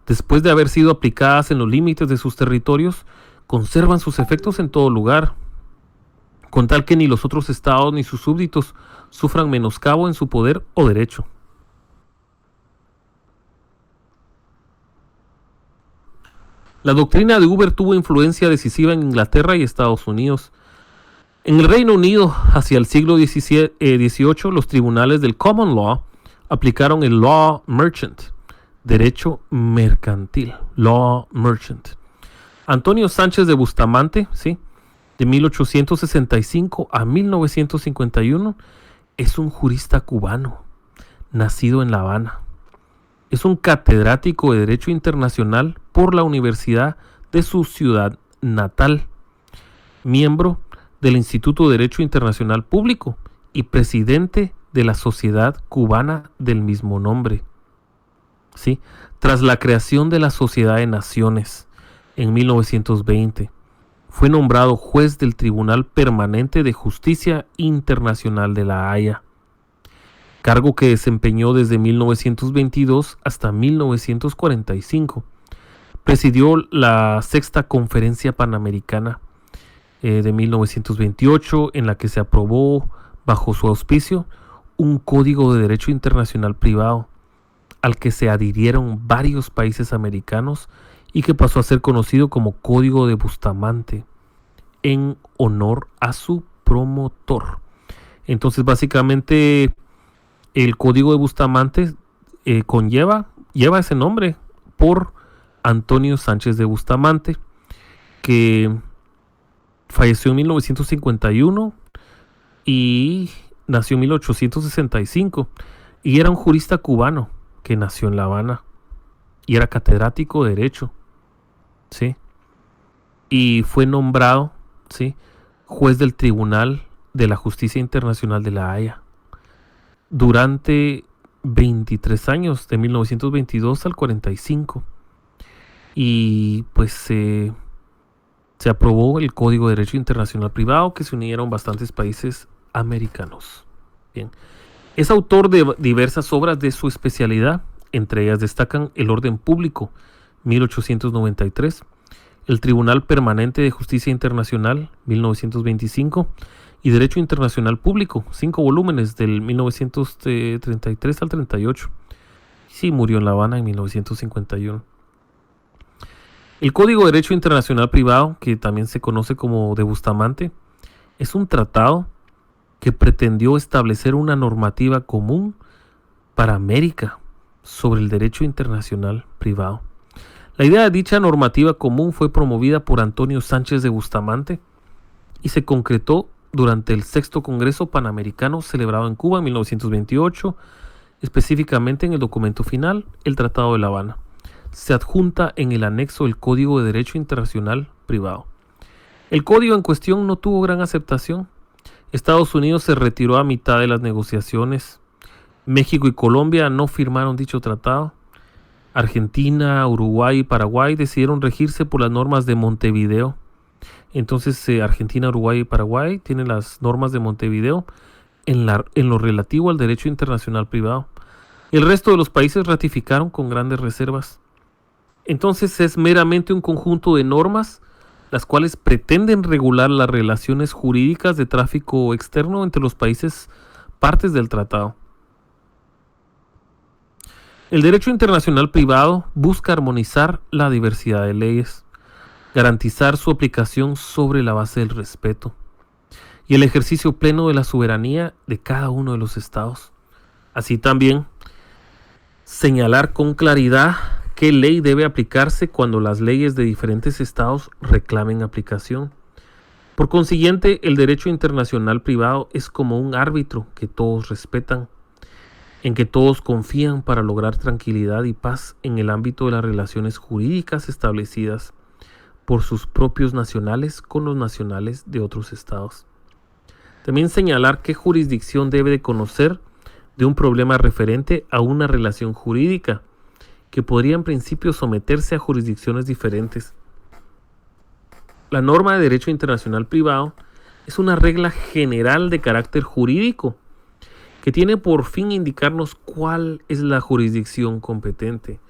después de haber sido aplicadas en los límites de sus territorios, conservan sus efectos en todo lugar, con tal que ni los otros estados ni sus súbditos sufran menoscabo en su poder o derecho. La doctrina de Huber tuvo influencia decisiva en Inglaterra y Estados Unidos. En el Reino Unido, hacia el siglo XVIII, los tribunales del Common Law aplicaron el Law Merchant, derecho mercantil, Law Merchant. Antonio Sánchez de Bustamante, ¿sí?, de 1865 a 1951, es un jurista cubano, nacido en La Habana. Es un catedrático de Derecho Internacional por la Universidad de su ciudad natal, miembro del Instituto de Derecho Internacional Público y presidente de la Sociedad Cubana del mismo nombre. ¿sí? Tras la creación de la Sociedad de Naciones en 1920, fue nombrado juez del Tribunal Permanente de Justicia Internacional de La Haya, cargo que desempeñó desde 1922 hasta 1945. Presidió la Sexta Conferencia Panamericana de 1928, en la que se aprobó, bajo su auspicio, un Código de Derecho Internacional Privado, al que se adhirieron varios países americanos y que pasó a ser conocido como Código de Bustamante, en honor a su promotor. Entonces, básicamente, el Código de Bustamante lleva ese nombre por Antonio Sánchez de Bustamante, que falleció en 1951 y nació en 1865, y era un jurista cubano que nació en La Habana y era catedrático de Derecho, ¿sí? Y fue nombrado, ¿sí?, juez del Tribunal de la Justicia Internacional de La Haya durante 23 años, de 1922 al 45. Y pues se aprobó el Código de Derecho Internacional Privado, que se unieron bastantes países americanos. Bien. Es autor de diversas obras de su especialidad. Entre ellas destacan El Orden Público, 1893, El Tribunal Permanente de Justicia Internacional, 1925, y Derecho Internacional Público, 5 volúmenes, del 1933 al 38. Sí, murió en La Habana en 1951. El Código de Derecho Internacional Privado, que también se conoce como de Bustamante, es un tratado que pretendió establecer una normativa común para América sobre el derecho internacional privado. La idea de dicha normativa común fue promovida por Antonio Sánchez de Bustamante y se concretó durante el Sexto Congreso Panamericano celebrado en Cuba en 1928, específicamente en el documento final, el Tratado de La Habana. Se adjunta en el anexo el Código de Derecho Internacional Privado. El código en cuestión no tuvo gran aceptación. Estados Unidos se retiró a mitad de las negociaciones. México y Colombia no firmaron dicho tratado. Argentina, Uruguay y Paraguay decidieron regirse por las normas de Montevideo. Entonces Argentina, Uruguay y Paraguay tienen las normas de Montevideo en lo relativo al derecho internacional privado. El resto de los países ratificaron con grandes reservas. Entonces es meramente un conjunto de normas las cuales pretenden regular las relaciones jurídicas de tráfico externo entre los países partes del tratado. El derecho internacional privado busca armonizar la diversidad de leyes, garantizar su aplicación sobre la base del respeto y el ejercicio pleno de la soberanía de cada uno de los estados. Así también, señalar con claridad qué ley debe aplicarse cuando las leyes de diferentes estados reclamen aplicación. Por consiguiente, el derecho internacional privado es como un árbitro que todos respetan, en que todos confían para lograr tranquilidad y paz en el ámbito de las relaciones jurídicas establecidas por sus propios nacionales con los nacionales de otros estados. También señalar qué jurisdicción debe de conocer de un problema referente a una relación jurídica que podría en principio someterse a jurisdicciones diferentes. La norma de derecho internacional privado es una regla general de carácter jurídico que tiene por fin indicarnos cuál es la jurisdicción competente,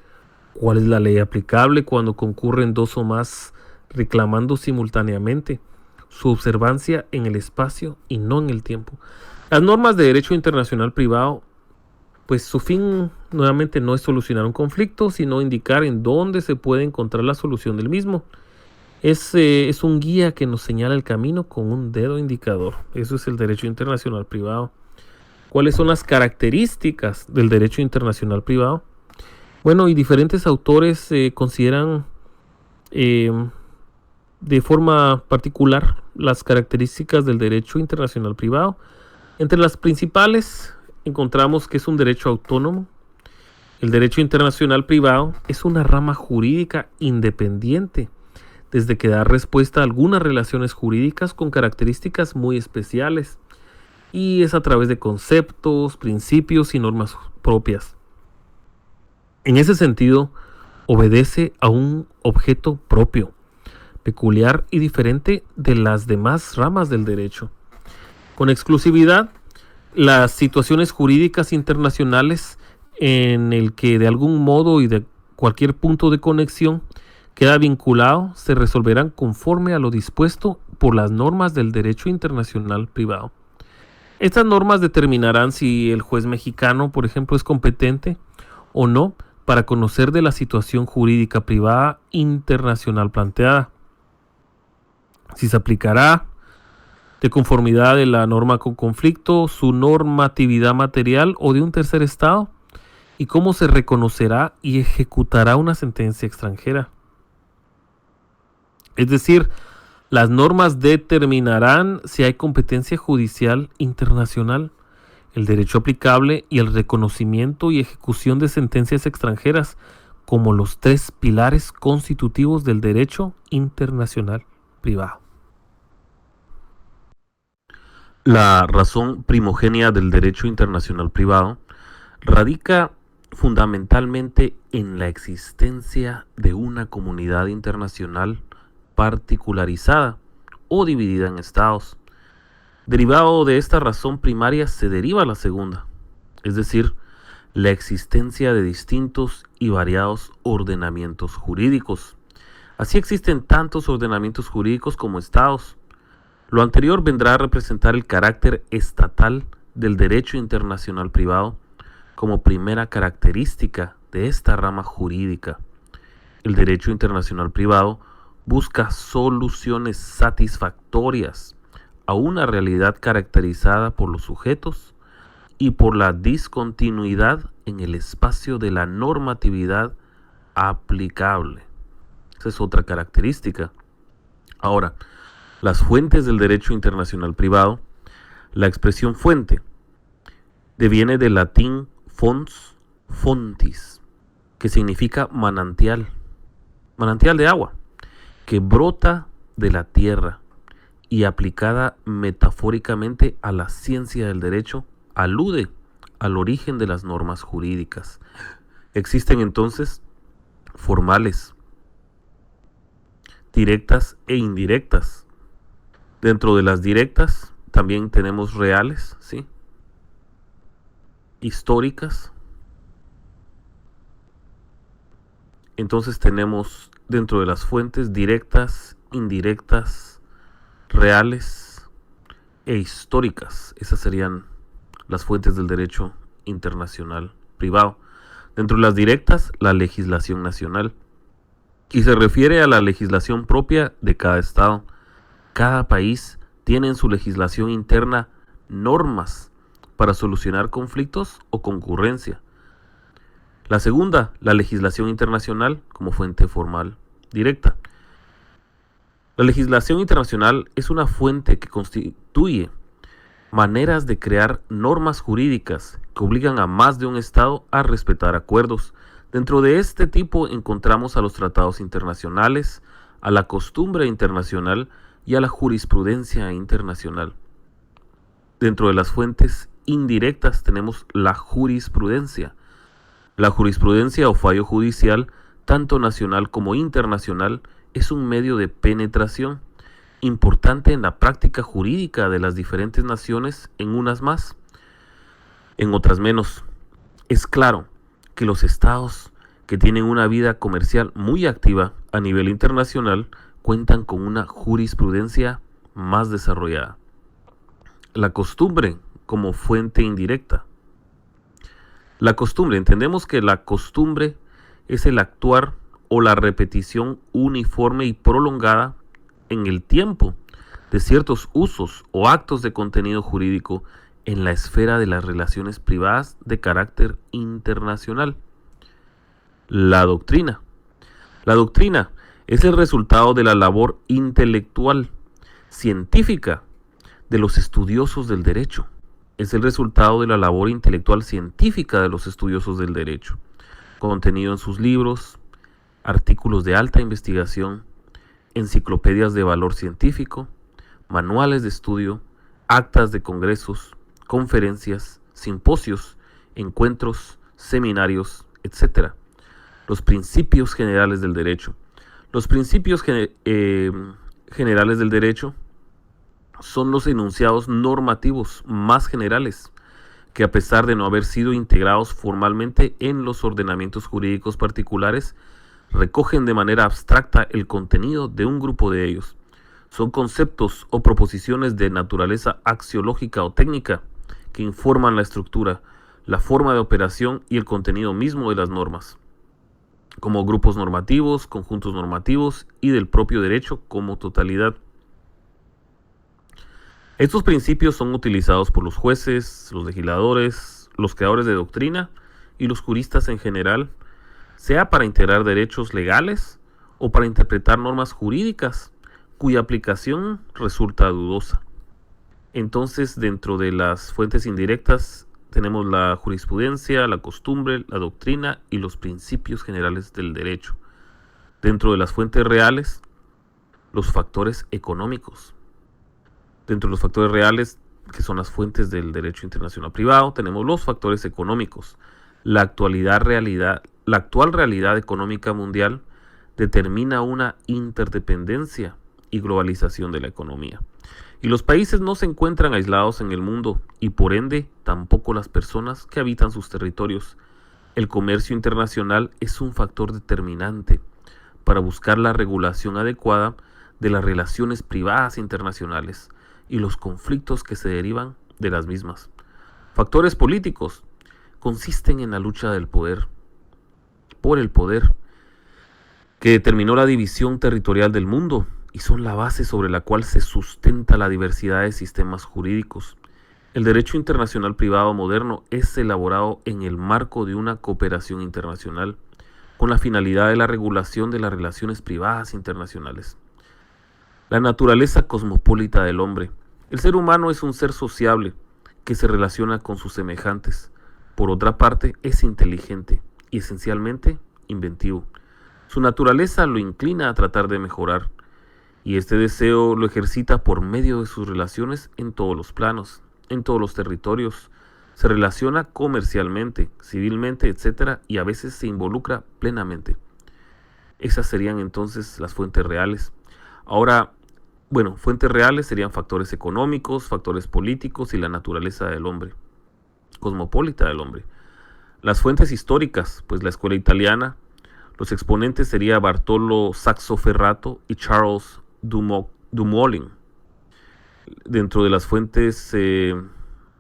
cuál es la ley aplicable cuando concurren dos o más reclamando simultáneamente su observancia en el espacio y no en el tiempo. Las normas de derecho internacional privado, pues su fin nuevamente no es solucionar un conflicto, sino indicar en dónde se puede encontrar la solución del mismo. Es un guía que nos señala el camino con un dedo indicador. Eso es el derecho internacional privado. ¿Cuáles son las características del derecho internacional privado? Bueno, y diferentes autores consideran de forma particular las características del derecho internacional privado. Entre las principales encontramos que es un derecho autónomo. El derecho internacional privado es una rama jurídica independiente, desde que da respuesta a algunas relaciones jurídicas con características muy especiales, y es a través de conceptos, principios y normas propias. En ese sentido, obedece a un objeto propio, peculiar y diferente de las demás ramas del derecho. Con exclusividad, las situaciones jurídicas internacionales en el que de algún modo y de cualquier punto de conexión queda vinculado se resolverán conforme a lo dispuesto por las normas del derecho internacional privado. Estas normas determinarán si el juez mexicano, por ejemplo, es competente o no para conocer de la situación jurídica privada internacional planteada, si se aplicará de conformidad de la norma con conflicto, su normatividad material o de un tercer estado, y cómo se reconocerá y ejecutará una sentencia extranjera. Es decir, las normas determinarán si hay competencia judicial internacional, el derecho aplicable y el reconocimiento y ejecución de sentencias extranjeras como los 3 pilares constitutivos del derecho internacional privado. La razón primogénea del derecho internacional privado radica fundamentalmente en la existencia de una comunidad internacional particularizada o dividida en estados. Derivado de esta razón primaria se deriva la segunda, es decir, la existencia de distintos y variados ordenamientos jurídicos. Así existen tantos ordenamientos jurídicos como estados. Lo anterior vendrá a representar el carácter estatal del derecho internacional privado como primera característica de esta rama jurídica. El derecho internacional privado busca soluciones satisfactorias a una realidad caracterizada por los sujetos y por la discontinuidad en el espacio de la normatividad aplicable. Esa es otra característica. Ahora, las fuentes del derecho internacional privado. La expresión fuente deviene del latín fons, fontis, que significa manantial, manantial de agua, que brota de la tierra y aplicada metafóricamente a la ciencia del derecho, alude al origen de las normas jurídicas. Existen entonces formales, directas e indirectas. Dentro de las directas también tenemos reales, ¿sí? Históricas. Entonces tenemos dentro de las fuentes directas, indirectas, reales e históricas. Esas serían las fuentes del derecho internacional privado. Dentro de las directas, la legislación nacional. Y se refiere a la legislación propia de cada estado. Cada país tiene en su legislación interna normas para solucionar conflictos o concurrencia. La segunda, la legislación internacional como fuente formal directa. La legislación internacional es una fuente que constituye maneras de crear normas jurídicas que obligan a más de un estado a respetar acuerdos. Dentro de este tipo encontramos a los tratados internacionales, a la costumbre internacional y a la jurisprudencia internacional. Dentro de las fuentes indirectas tenemos la jurisprudencia. La jurisprudencia o fallo judicial, tanto nacional como internacional, es un medio de penetración importante en la práctica jurídica de las diferentes naciones, en unas más, en otras menos. Es claro que los estados que tienen una vida comercial muy activa a nivel internacional cuentan con una jurisprudencia más desarrollada. La costumbre como fuente indirecta. La costumbre, entendemos que la costumbre es el actuar o la repetición uniforme y prolongada en el tiempo de ciertos usos o actos de contenido jurídico en la esfera de las relaciones privadas de carácter internacional. La doctrina. La doctrina es el resultado de la labor intelectual, científica, de los estudiosos del derecho. Es el resultado de la labor intelectual científica de los estudiosos del derecho, contenido en sus libros, artículos de alta investigación, enciclopedias de valor científico, manuales de estudio, actas de congresos, conferencias, simposios, encuentros, seminarios, etc. Los principios generales del derecho. Los principios generales del derecho son los enunciados normativos más generales que, a pesar de no haber sido integrados formalmente en los ordenamientos jurídicos particulares, recogen de manera abstracta el contenido de un grupo de ellos. Son conceptos o proposiciones de naturaleza axiológica o técnica que informan la estructura, la forma de operación y el contenido mismo de las normas, como grupos normativos, conjuntos normativos y del propio derecho como totalidad. Estos principios son utilizados por los jueces, los legisladores, los creadores de doctrina y los juristas en general, sea para integrar derechos legales o para interpretar normas jurídicas cuya aplicación resulta dudosa. Entonces, dentro de las fuentes indirectas tenemos la jurisprudencia, la costumbre, la doctrina y los principios generales del derecho. Dentro de las fuentes reales, los factores económicos. Dentro de los factores reales, que son las fuentes del derecho internacional privado, tenemos los factores económicos. La actual realidad económica mundial determina una interdependencia y globalización de la economía. Y los países no se encuentran aislados en el mundo y por ende tampoco las personas que habitan sus territorios. El comercio internacional es un factor determinante para buscar la regulación adecuada de las relaciones privadas internacionales y los conflictos que se derivan de las mismas. Factores políticos consisten en la lucha del poder, por el poder, que determinó la división territorial del mundo y son la base sobre la cual se sustenta la diversidad de sistemas jurídicos. El derecho internacional privado moderno es elaborado en el marco de una cooperación internacional con la finalidad de la regulación de las relaciones privadas internacionales. La naturaleza cosmopolita del hombre. El ser humano es un ser sociable que se relaciona con sus semejantes. Por otra parte, es inteligente y esencialmente inventivo. Su naturaleza lo inclina a tratar de mejorar y este deseo lo ejercita por medio de sus relaciones en todos los planos, en todos los territorios. Se relaciona comercialmente, civilmente, etc. y a veces se involucra plenamente. Esas serían entonces las fuentes reales. Ahora, fuentes reales serían factores económicos, factores políticos y la naturaleza del hombre, cosmopolita del hombre. Las fuentes históricas, pues la escuela italiana, los exponentes serían Bartolo Saxo Ferrato y Charles Dumoulin. Dentro de las fuentes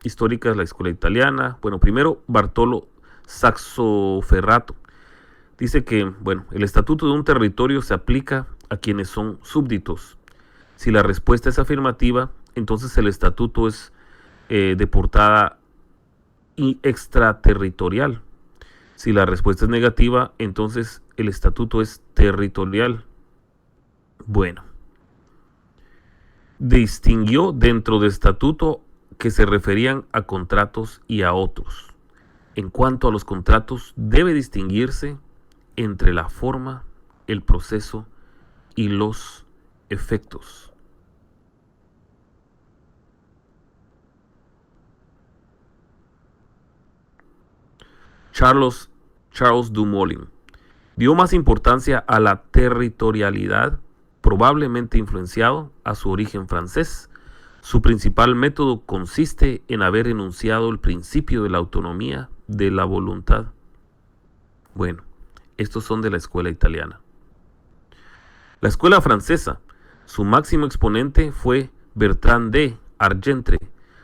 históricas, la escuela italiana, primero Bartolo Saxo Ferrato. Dice que, el estatuto de un territorio se aplica a quienes son súbditos. Si la respuesta es afirmativa, entonces el estatuto es de portada y extraterritorial. Si la respuesta es negativa, entonces el estatuto es territorial. Distinguió dentro del estatuto que se referían a contratos y a otros. En cuanto a los contratos, debe distinguirse entre la forma, el proceso y los efectos. Charles Dumoulin dio más importancia a la territorialidad, probablemente influenciado a su origen francés. Su principal método consiste en haber enunciado el principio de la autonomía de la voluntad. Estos son de la escuela italiana. La escuela francesa, su máximo exponente fue Bertrand de Argentre.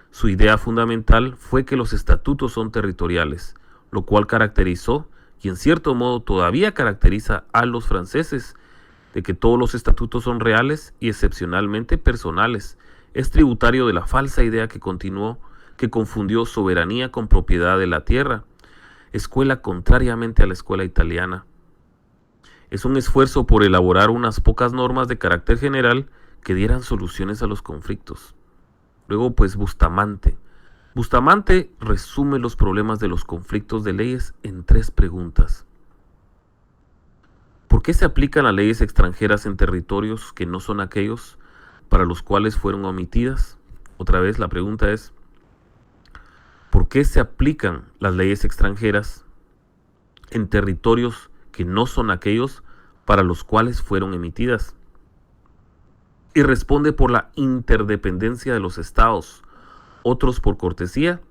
Su idea fundamental fue que los estatutos son territoriales, lo cual caracterizó y en cierto modo todavía caracteriza a los franceses, de que todos los estatutos son reales y excepcionalmente personales. Es tributario de la falsa idea que confundió soberanía con propiedad de la tierra. Escuela contrariamente a la escuela italiana. Es un esfuerzo por elaborar unas pocas normas de carácter general que dieran soluciones a los conflictos. Luego, Bustamante. Bustamante resume los problemas de los conflictos de leyes en 3 preguntas. ¿Por qué se aplican las leyes extranjeras en territorios que no son aquellos para los cuales fueron omitidas? Otra vez la pregunta es, ¿por qué se aplican las leyes extranjeras en territorios que no son aquellos para los cuales fueron emitidas. Y responde por la interdependencia de los estados, otros por cortesía,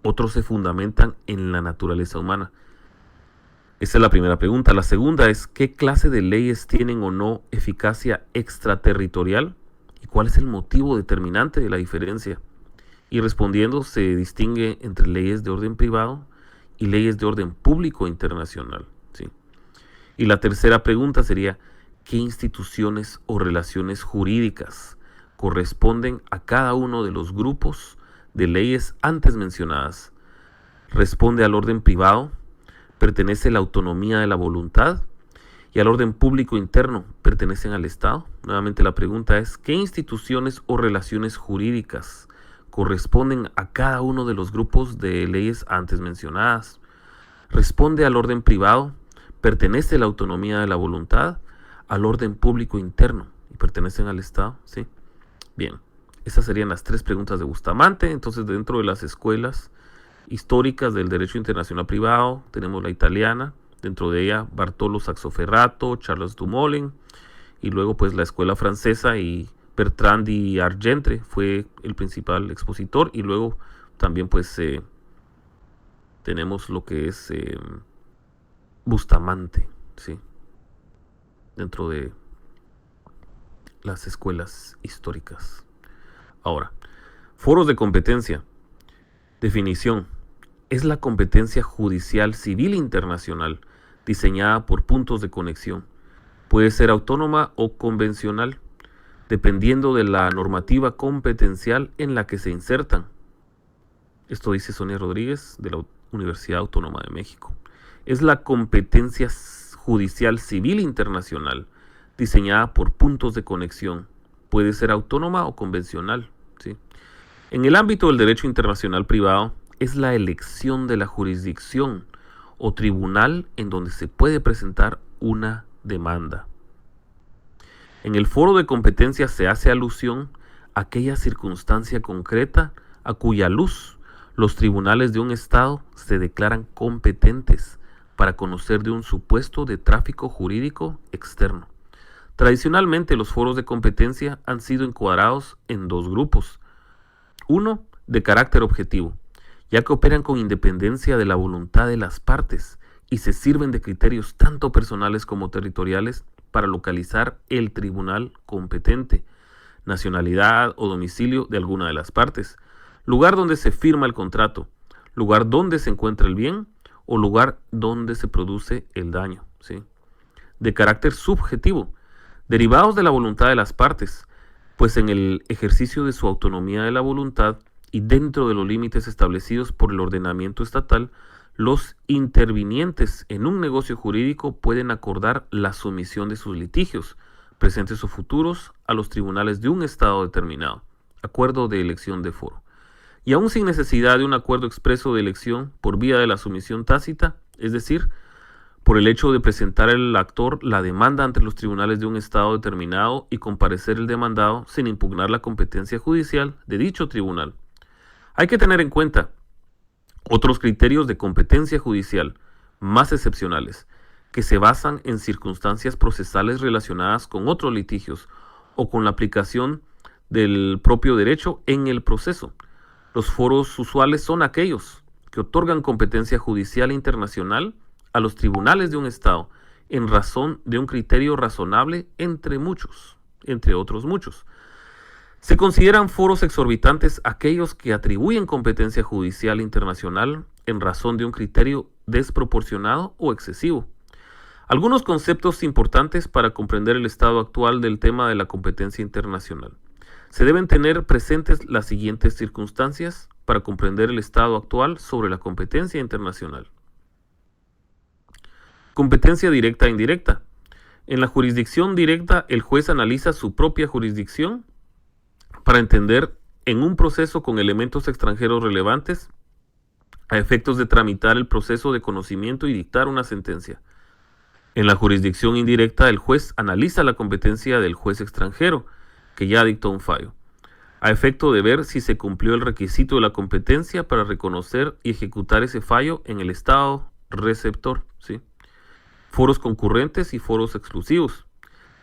otros se fundamentan en la naturaleza humana. Esa es la primera pregunta. La segunda es, ¿qué clase de leyes tienen o no eficacia extraterritorial? ¿Y cuál es el motivo determinante de la diferencia? Y respondiendo, se distingue entre leyes de orden privado y leyes de orden público internacional, ¿sí? Y la tercera pregunta sería, ¿qué instituciones o relaciones jurídicas corresponden a cada uno de los grupos de leyes antes mencionadas? Responde al orden privado, pertenece la autonomía de la voluntad, y al orden público interno, pertenecen al Estado. Nuevamente la pregunta es, ¿qué instituciones o relaciones jurídicas corresponden a cada uno de los grupos de leyes antes mencionadas? Responde al orden privado, pertenece la autonomía de la voluntad, al orden público interno y pertenecen al Estado, ¿sí? Bien, esas serían las tres preguntas de Bustamante. Entonces, dentro de las escuelas históricas del derecho internacional privado, tenemos la italiana, dentro de ella Bartolo Saxoferrato, Charles Dumoulin, y luego pues la escuela francesa, y Bertrand y Argentre fue el principal expositor, y luego también pues tenemos lo que es Bustamante, ¿sí? Dentro de las escuelas históricas. Ahora, foros de competencia. Definición. Es la competencia judicial civil internacional diseñada por puntos de conexión. Puede ser autónoma o convencional, dependiendo de la normativa competencial en la que se insertan. Esto dice Sonia Rodríguez de la Universidad Autónoma de México. Es la competencia judicial civil internacional diseñada por puntos de conexión. Puede ser autónoma o convencional, ¿sí? En el ámbito del derecho internacional privado, es la elección de la jurisdicción o tribunal en donde se puede presentar una demanda. En el foro de competencia se hace alusión a aquella circunstancia concreta a cuya luz los tribunales de un Estado se declaran competentes para conocer de un supuesto de tráfico jurídico externo. Tradicionalmente, los foros de competencia han sido encuadrados en dos grupos. Uno, de carácter objetivo, ya que operan con independencia de la voluntad de las partes y se sirven de criterios tanto personales como territoriales para localizar el tribunal competente, nacionalidad o domicilio de alguna de las partes, lugar donde se firma el contrato, lugar donde se encuentra el bien o lugar donde se produce el daño, ¿sí? De carácter subjetivo, derivados de la voluntad de las partes, pues en el ejercicio de su autonomía de la voluntad y dentro de los límites establecidos por el ordenamiento estatal, los intervinientes en un negocio jurídico pueden acordar la sumisión de sus litigios, presentes o futuros, a los tribunales de un Estado determinado, acuerdo de elección de foro. Y aún sin necesidad de un acuerdo expreso de elección por vía de la sumisión tácita, es decir, por el hecho de presentar el actor la demanda ante los tribunales de un Estado determinado y comparecer el demandado sin impugnar la competencia judicial de dicho tribunal. Hay que tener en cuenta otros criterios de competencia judicial más excepcionales, que se basan en circunstancias procesales relacionadas con otros litigios o con la aplicación del propio derecho en el proceso. Los foros usuales son aquellos que otorgan competencia judicial internacional a los tribunales de un Estado en razón de un criterio razonable entre otros muchos. Se consideran foros exorbitantes aquellos que atribuyen competencia judicial internacional en razón de un criterio desproporcionado o excesivo. Algunos conceptos importantes para comprender el estado actual del tema de la competencia internacional. Se deben tener presentes las siguientes circunstancias para comprender el estado actual sobre la competencia internacional. Competencia directa e indirecta. En la jurisdicción directa, el juez analiza su propia jurisdicción para entender en un proceso con elementos extranjeros relevantes a efectos de tramitar el proceso de conocimiento y dictar una sentencia. En la jurisdicción indirecta, el juez analiza la competencia del juez extranjero, que ya dictó un fallo, a efecto de ver si se cumplió el requisito de la competencia para reconocer y ejecutar ese fallo en el estado receptor, ¿sí? foros concurrentes y foros exclusivos.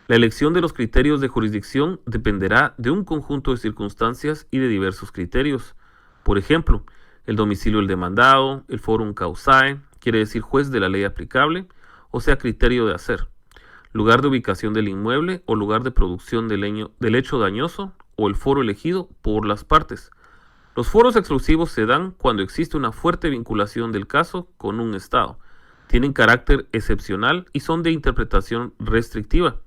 La elección de los criterios de jurisdicción dependerá de un conjunto de circunstancias y de diversos criterios. Por ejemplo, el domicilio del demandado, el forum causae, quiere decir juez de la ley aplicable, o sea, criterio de hacer, lugar de ubicación del inmueble o lugar de producción del hecho dañoso, o el foro elegido por las partes. Los foros exclusivos se dan cuando existe una fuerte vinculación del caso con un Estado. Tienen carácter excepcional y son de interpretación restrictiva,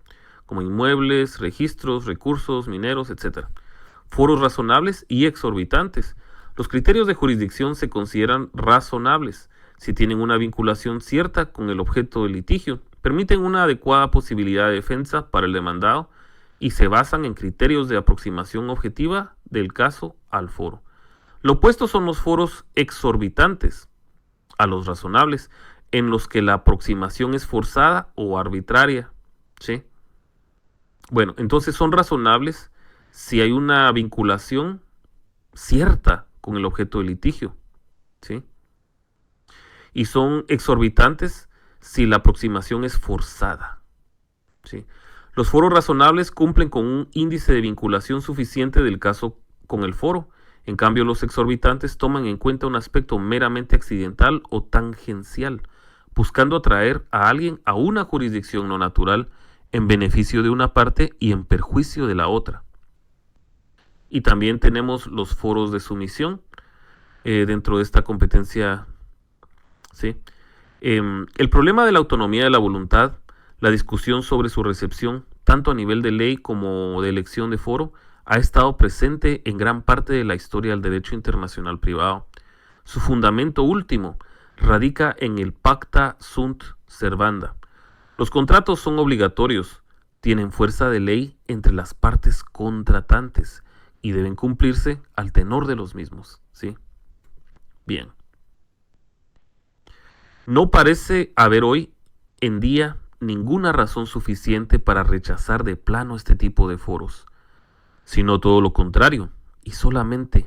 como inmuebles, registros, recursos, mineros, etc. Foros razonables y exorbitantes. Los criterios de jurisdicción se consideran razonables si tienen una vinculación cierta con el objeto del litigio, permiten una adecuada posibilidad de defensa para el demandado y se basan en criterios de aproximación objetiva del caso al foro. Lo opuesto son los foros exorbitantes a los razonables, en los que la aproximación es forzada o arbitraria. ¿Sí? Bueno, entonces son razonables si hay una vinculación cierta con el objeto del litigio. ¿Sí? Y son exorbitantes si la aproximación es forzada. ¿Sí? Los foros razonables cumplen con un índice de vinculación suficiente del caso con el foro. En cambio, los exorbitantes toman en cuenta un aspecto meramente accidental o tangencial, buscando atraer a alguien a una jurisdicción no natural en beneficio de una parte y en perjuicio de la otra. Y también tenemos los foros de sumisión dentro de esta competencia. ¿Sí? El problema de la autonomía de la voluntad, la discusión sobre su recepción, tanto a nivel de ley como de elección de foro, ha estado presente en gran parte de la historia del derecho internacional privado. Su fundamento último radica en el Pacta Sunt Servanda. Los contratos son obligatorios, tienen fuerza de ley entre las partes contratantes y deben cumplirse al tenor de los mismos. ¿Sí? Bien. No parece haber hoy en día ninguna razón suficiente para rechazar de plano este tipo de foros, sino todo lo contrario, y solamente,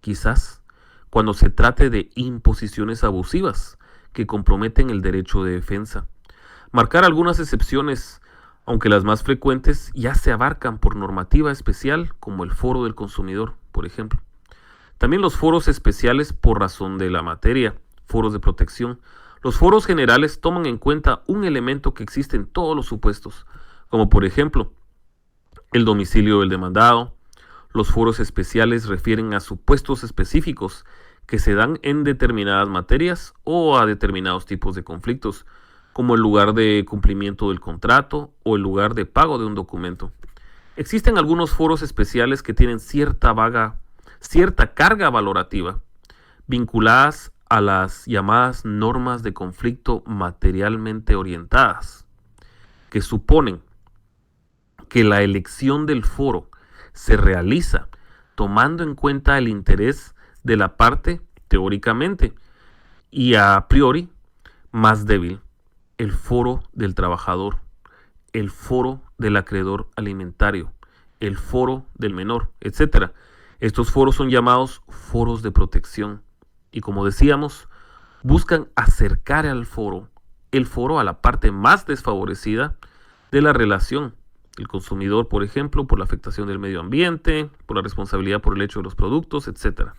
quizás, cuando se trate de imposiciones abusivas que comprometen el derecho de defensa. Marcar algunas excepciones, aunque las más frecuentes ya se abarcan por normativa especial, como el foro del consumidor, por ejemplo. También los foros especiales por razón de la materia, foros de protección. Los foros generales toman en cuenta un elemento que existe en todos los supuestos, como por ejemplo, el domicilio del demandado. Los foros especiales refieren a supuestos específicos que se dan en determinadas materias o a determinados tipos de conflictos, como el lugar de cumplimiento del contrato o el lugar de pago de un documento. Existen algunos foros especiales que tienen cierta carga valorativa, vinculadas a las llamadas normas de conflicto materialmente orientadas, que suponen que la elección del foro se realiza tomando en cuenta el interés de la parte teóricamente y a priori más débil, el foro del trabajador, el foro del acreedor alimentario, el foro del menor, etc. Estos foros son llamados foros de protección y, como decíamos, buscan acercar el foro a la parte más desfavorecida de la relación. El consumidor, por ejemplo, por la afectación del medio ambiente, por la responsabilidad por el hecho de los productos, etc.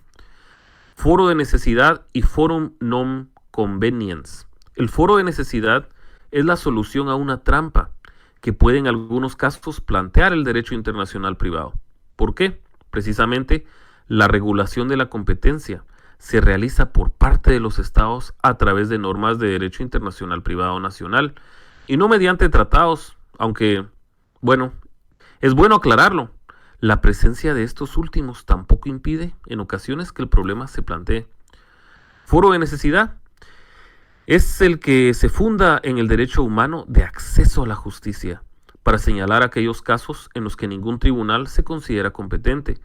Foro de necesidad y forum non conveniens. El foro de necesidad es la solución a una trampa que puede en algunos casos plantear el derecho internacional privado. ¿Por qué? Precisamente la regulación de la competencia se realiza por parte de los estados a través de normas de derecho internacional privado nacional y no mediante tratados, aunque, bueno, es bueno aclararlo. La presencia de estos últimos tampoco impide en ocasiones que el problema se plantee. Foro de necesidad es el que se funda en el derecho humano de acceso a la justicia para señalar aquellos casos en los que ningún tribunal se considera competente,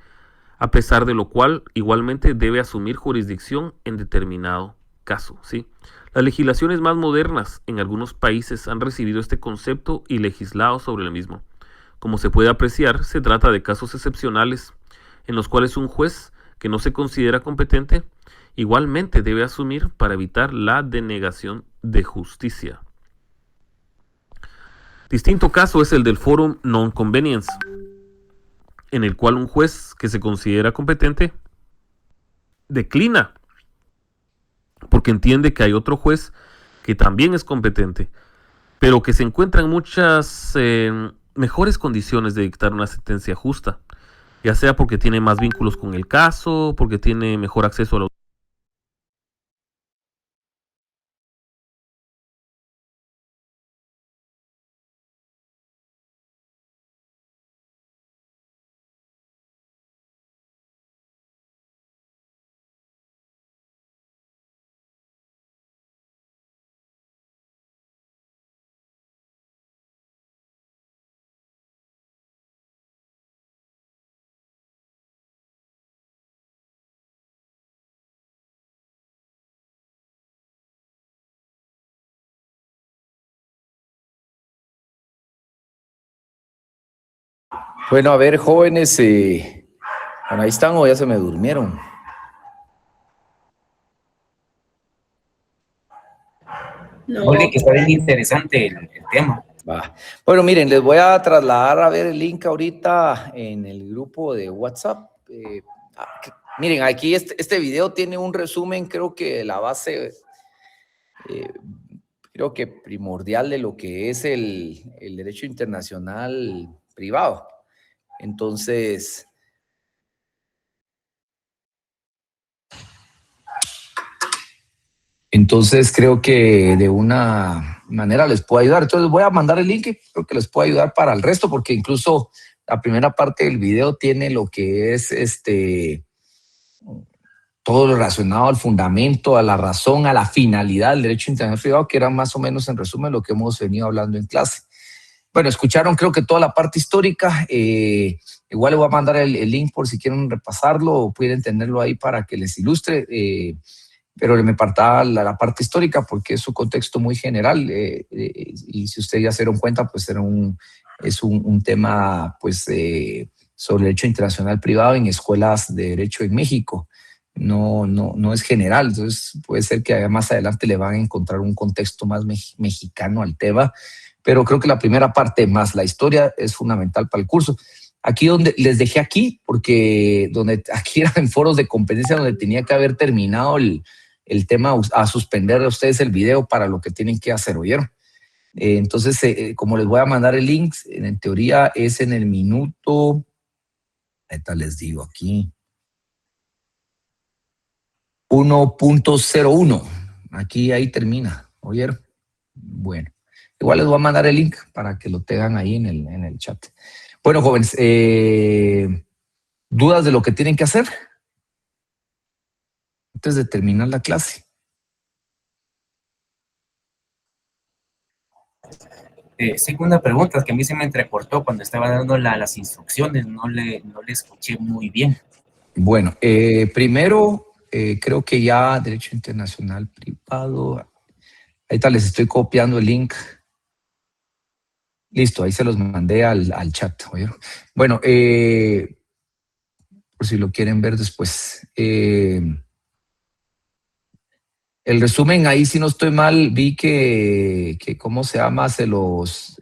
a pesar de lo cual igualmente debe asumir jurisdicción en determinado caso. ¿Sí? Las legislaciones más modernas en algunos países han recibido este concepto y legislado sobre el mismo. Como se puede apreciar, se trata de casos excepcionales en los cuales un juez que no se considera competente igualmente debe asumir para evitar la denegación de justicia. Distinto caso es el del forum non-convenience, en el cual un juez que se considera competente declina porque entiende que hay otro juez que también es competente, pero que se encuentra en muchas mejores condiciones de dictar una sentencia justa, ya sea porque tiene más vínculos con el caso, porque tiene mejor acceso a los... Bueno, a ver, jóvenes, bueno, ahí están o ya se me durmieron. Oye, que está bien interesante el tema. Va. Bueno, miren, les voy a trasladar a ver el link ahorita en el grupo de WhatsApp. Miren, aquí este video tiene un resumen, creo que la base, creo que primordial de lo que es el derecho internacional privado. Entonces, creo que de una manera les puedo ayudar. Entonces voy a mandar el link y creo que les puedo ayudar para el resto, porque incluso la primera parte del video tiene lo que es todo lo relacionado al fundamento, a la razón, a la finalidad del derecho internacional privado, que era más o menos en resumen lo que hemos venido hablando en clase. Bueno, escucharon creo que toda la parte histórica. Igual les voy a mandar el link por si quieren repasarlo o pueden tenerlo ahí para que les ilustre. Pero me faltaba la parte histórica porque es un contexto muy general y si ustedes ya se dieron cuenta, pues es un tema pues, sobre derecho internacional privado en escuelas de derecho en México. No es general, entonces puede ser que más adelante le van a encontrar un contexto más mexicano al tema, pero creo que la primera parte más la historia es fundamental para el curso. Aquí donde les dejé aquí, porque aquí eran foros de competencia donde tenía que haber terminado el tema a suspender a ustedes el video para lo que tienen que hacer, ¿oyeron? Entonces, como les voy a mandar el link, en teoría es en el minuto, ahorita les digo aquí, 1.01. Aquí, ahí termina, ¿oyeron? Bueno, igual les voy a mandar el link para que lo tengan ahí en el chat. Bueno, jóvenes, ¿dudas de lo que tienen que hacer antes de terminar la clase? Segunda pregunta, es que a mí se me entrecortó cuando estaba dando las instrucciones, no le escuché muy bien. Bueno, primero, creo que ya Derecho Internacional Privado, ahorita les estoy copiando el link. Listo, ahí se los mandé al chat. ¿Oyeron? Bueno, por si lo quieren ver después. El resumen, ahí si no estoy mal, vi que ¿cómo se llama? Se los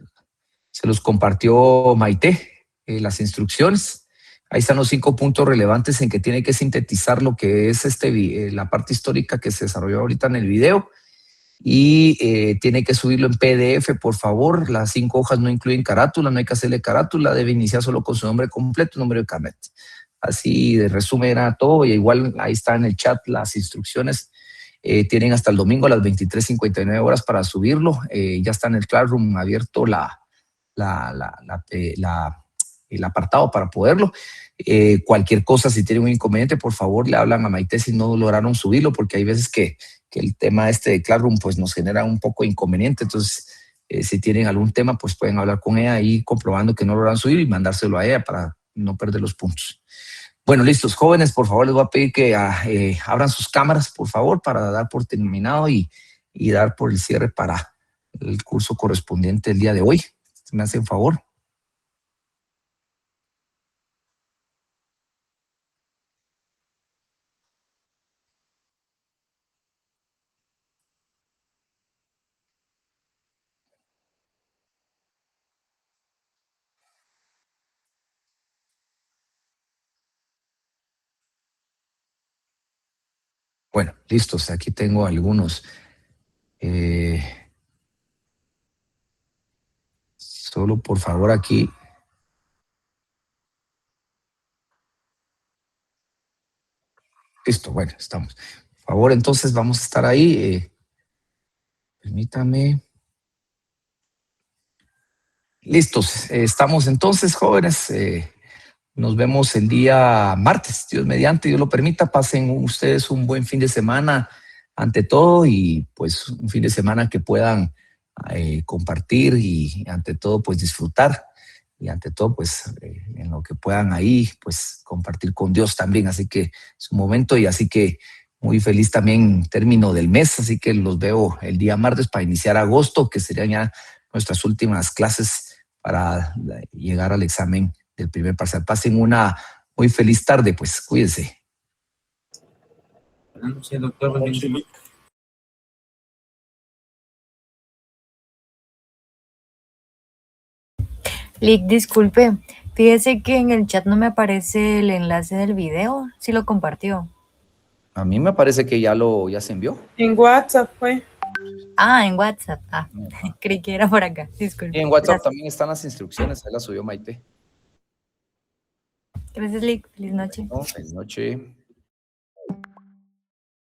compartió Maite, las instrucciones. Ahí están los 5 puntos relevantes en que tiene que sintetizar lo que es la parte histórica que se desarrolló ahorita en el video y tiene que subirlo en PDF, por favor. Las 5 hojas no incluyen carátula, no hay que hacerle carátula, debe iniciar solo con su nombre completo, número de carnet. Así de resumen era todo y igual ahí está en el chat las instrucciones. Tienen hasta el domingo a las 23:59 horas para subirlo. Ya está en el Classroom abierto el apartado para poderlo. Cualquier cosa, si tienen un inconveniente, por favor le hablan a Maite si no lograron subirlo, porque hay veces que el tema de Classroom pues nos genera un poco de inconveniente. Entonces, si tienen algún tema, pues pueden hablar con ella ahí comprobando que no lograron subir y mandárselo a ella para no perder los puntos. Bueno, listos, jóvenes, por favor, les voy a pedir que abran sus cámaras, por favor, para dar por terminado y dar por el cierre para el curso correspondiente el día de hoy. ¿Me hacen favor? Bueno, listos. Aquí tengo algunos. Solo por favor aquí. Listo, bueno, estamos. Por favor, entonces vamos a estar ahí. Permítame. Listos. Estamos entonces, jóvenes. Nos vemos el día martes, Dios mediante, Dios lo permita. Pasen ustedes un buen fin de semana ante todo y pues un fin de semana que puedan compartir y ante todo pues disfrutar y ante todo pues en lo que puedan ahí pues compartir con Dios también. Así que es un momento y así que muy feliz también término del mes. Así que los veo el día martes para iniciar agosto, que serían ya nuestras últimas clases para llegar al examen del primer parcial. Pasen una muy feliz tarde, pues cuídense. Buenas noches, doctor. Lick, disculpe, fíjese que en el chat no me aparece el enlace del video, si lo compartió. A mí me parece que ya se envió. En WhatsApp fue. Ah, en WhatsApp. Ah, creí que era por acá, disculpe. Y en WhatsApp Gracias. también están las instrucciones, ahí las subió Maite. Gracias, Lick. Feliz noche. Feliz noche.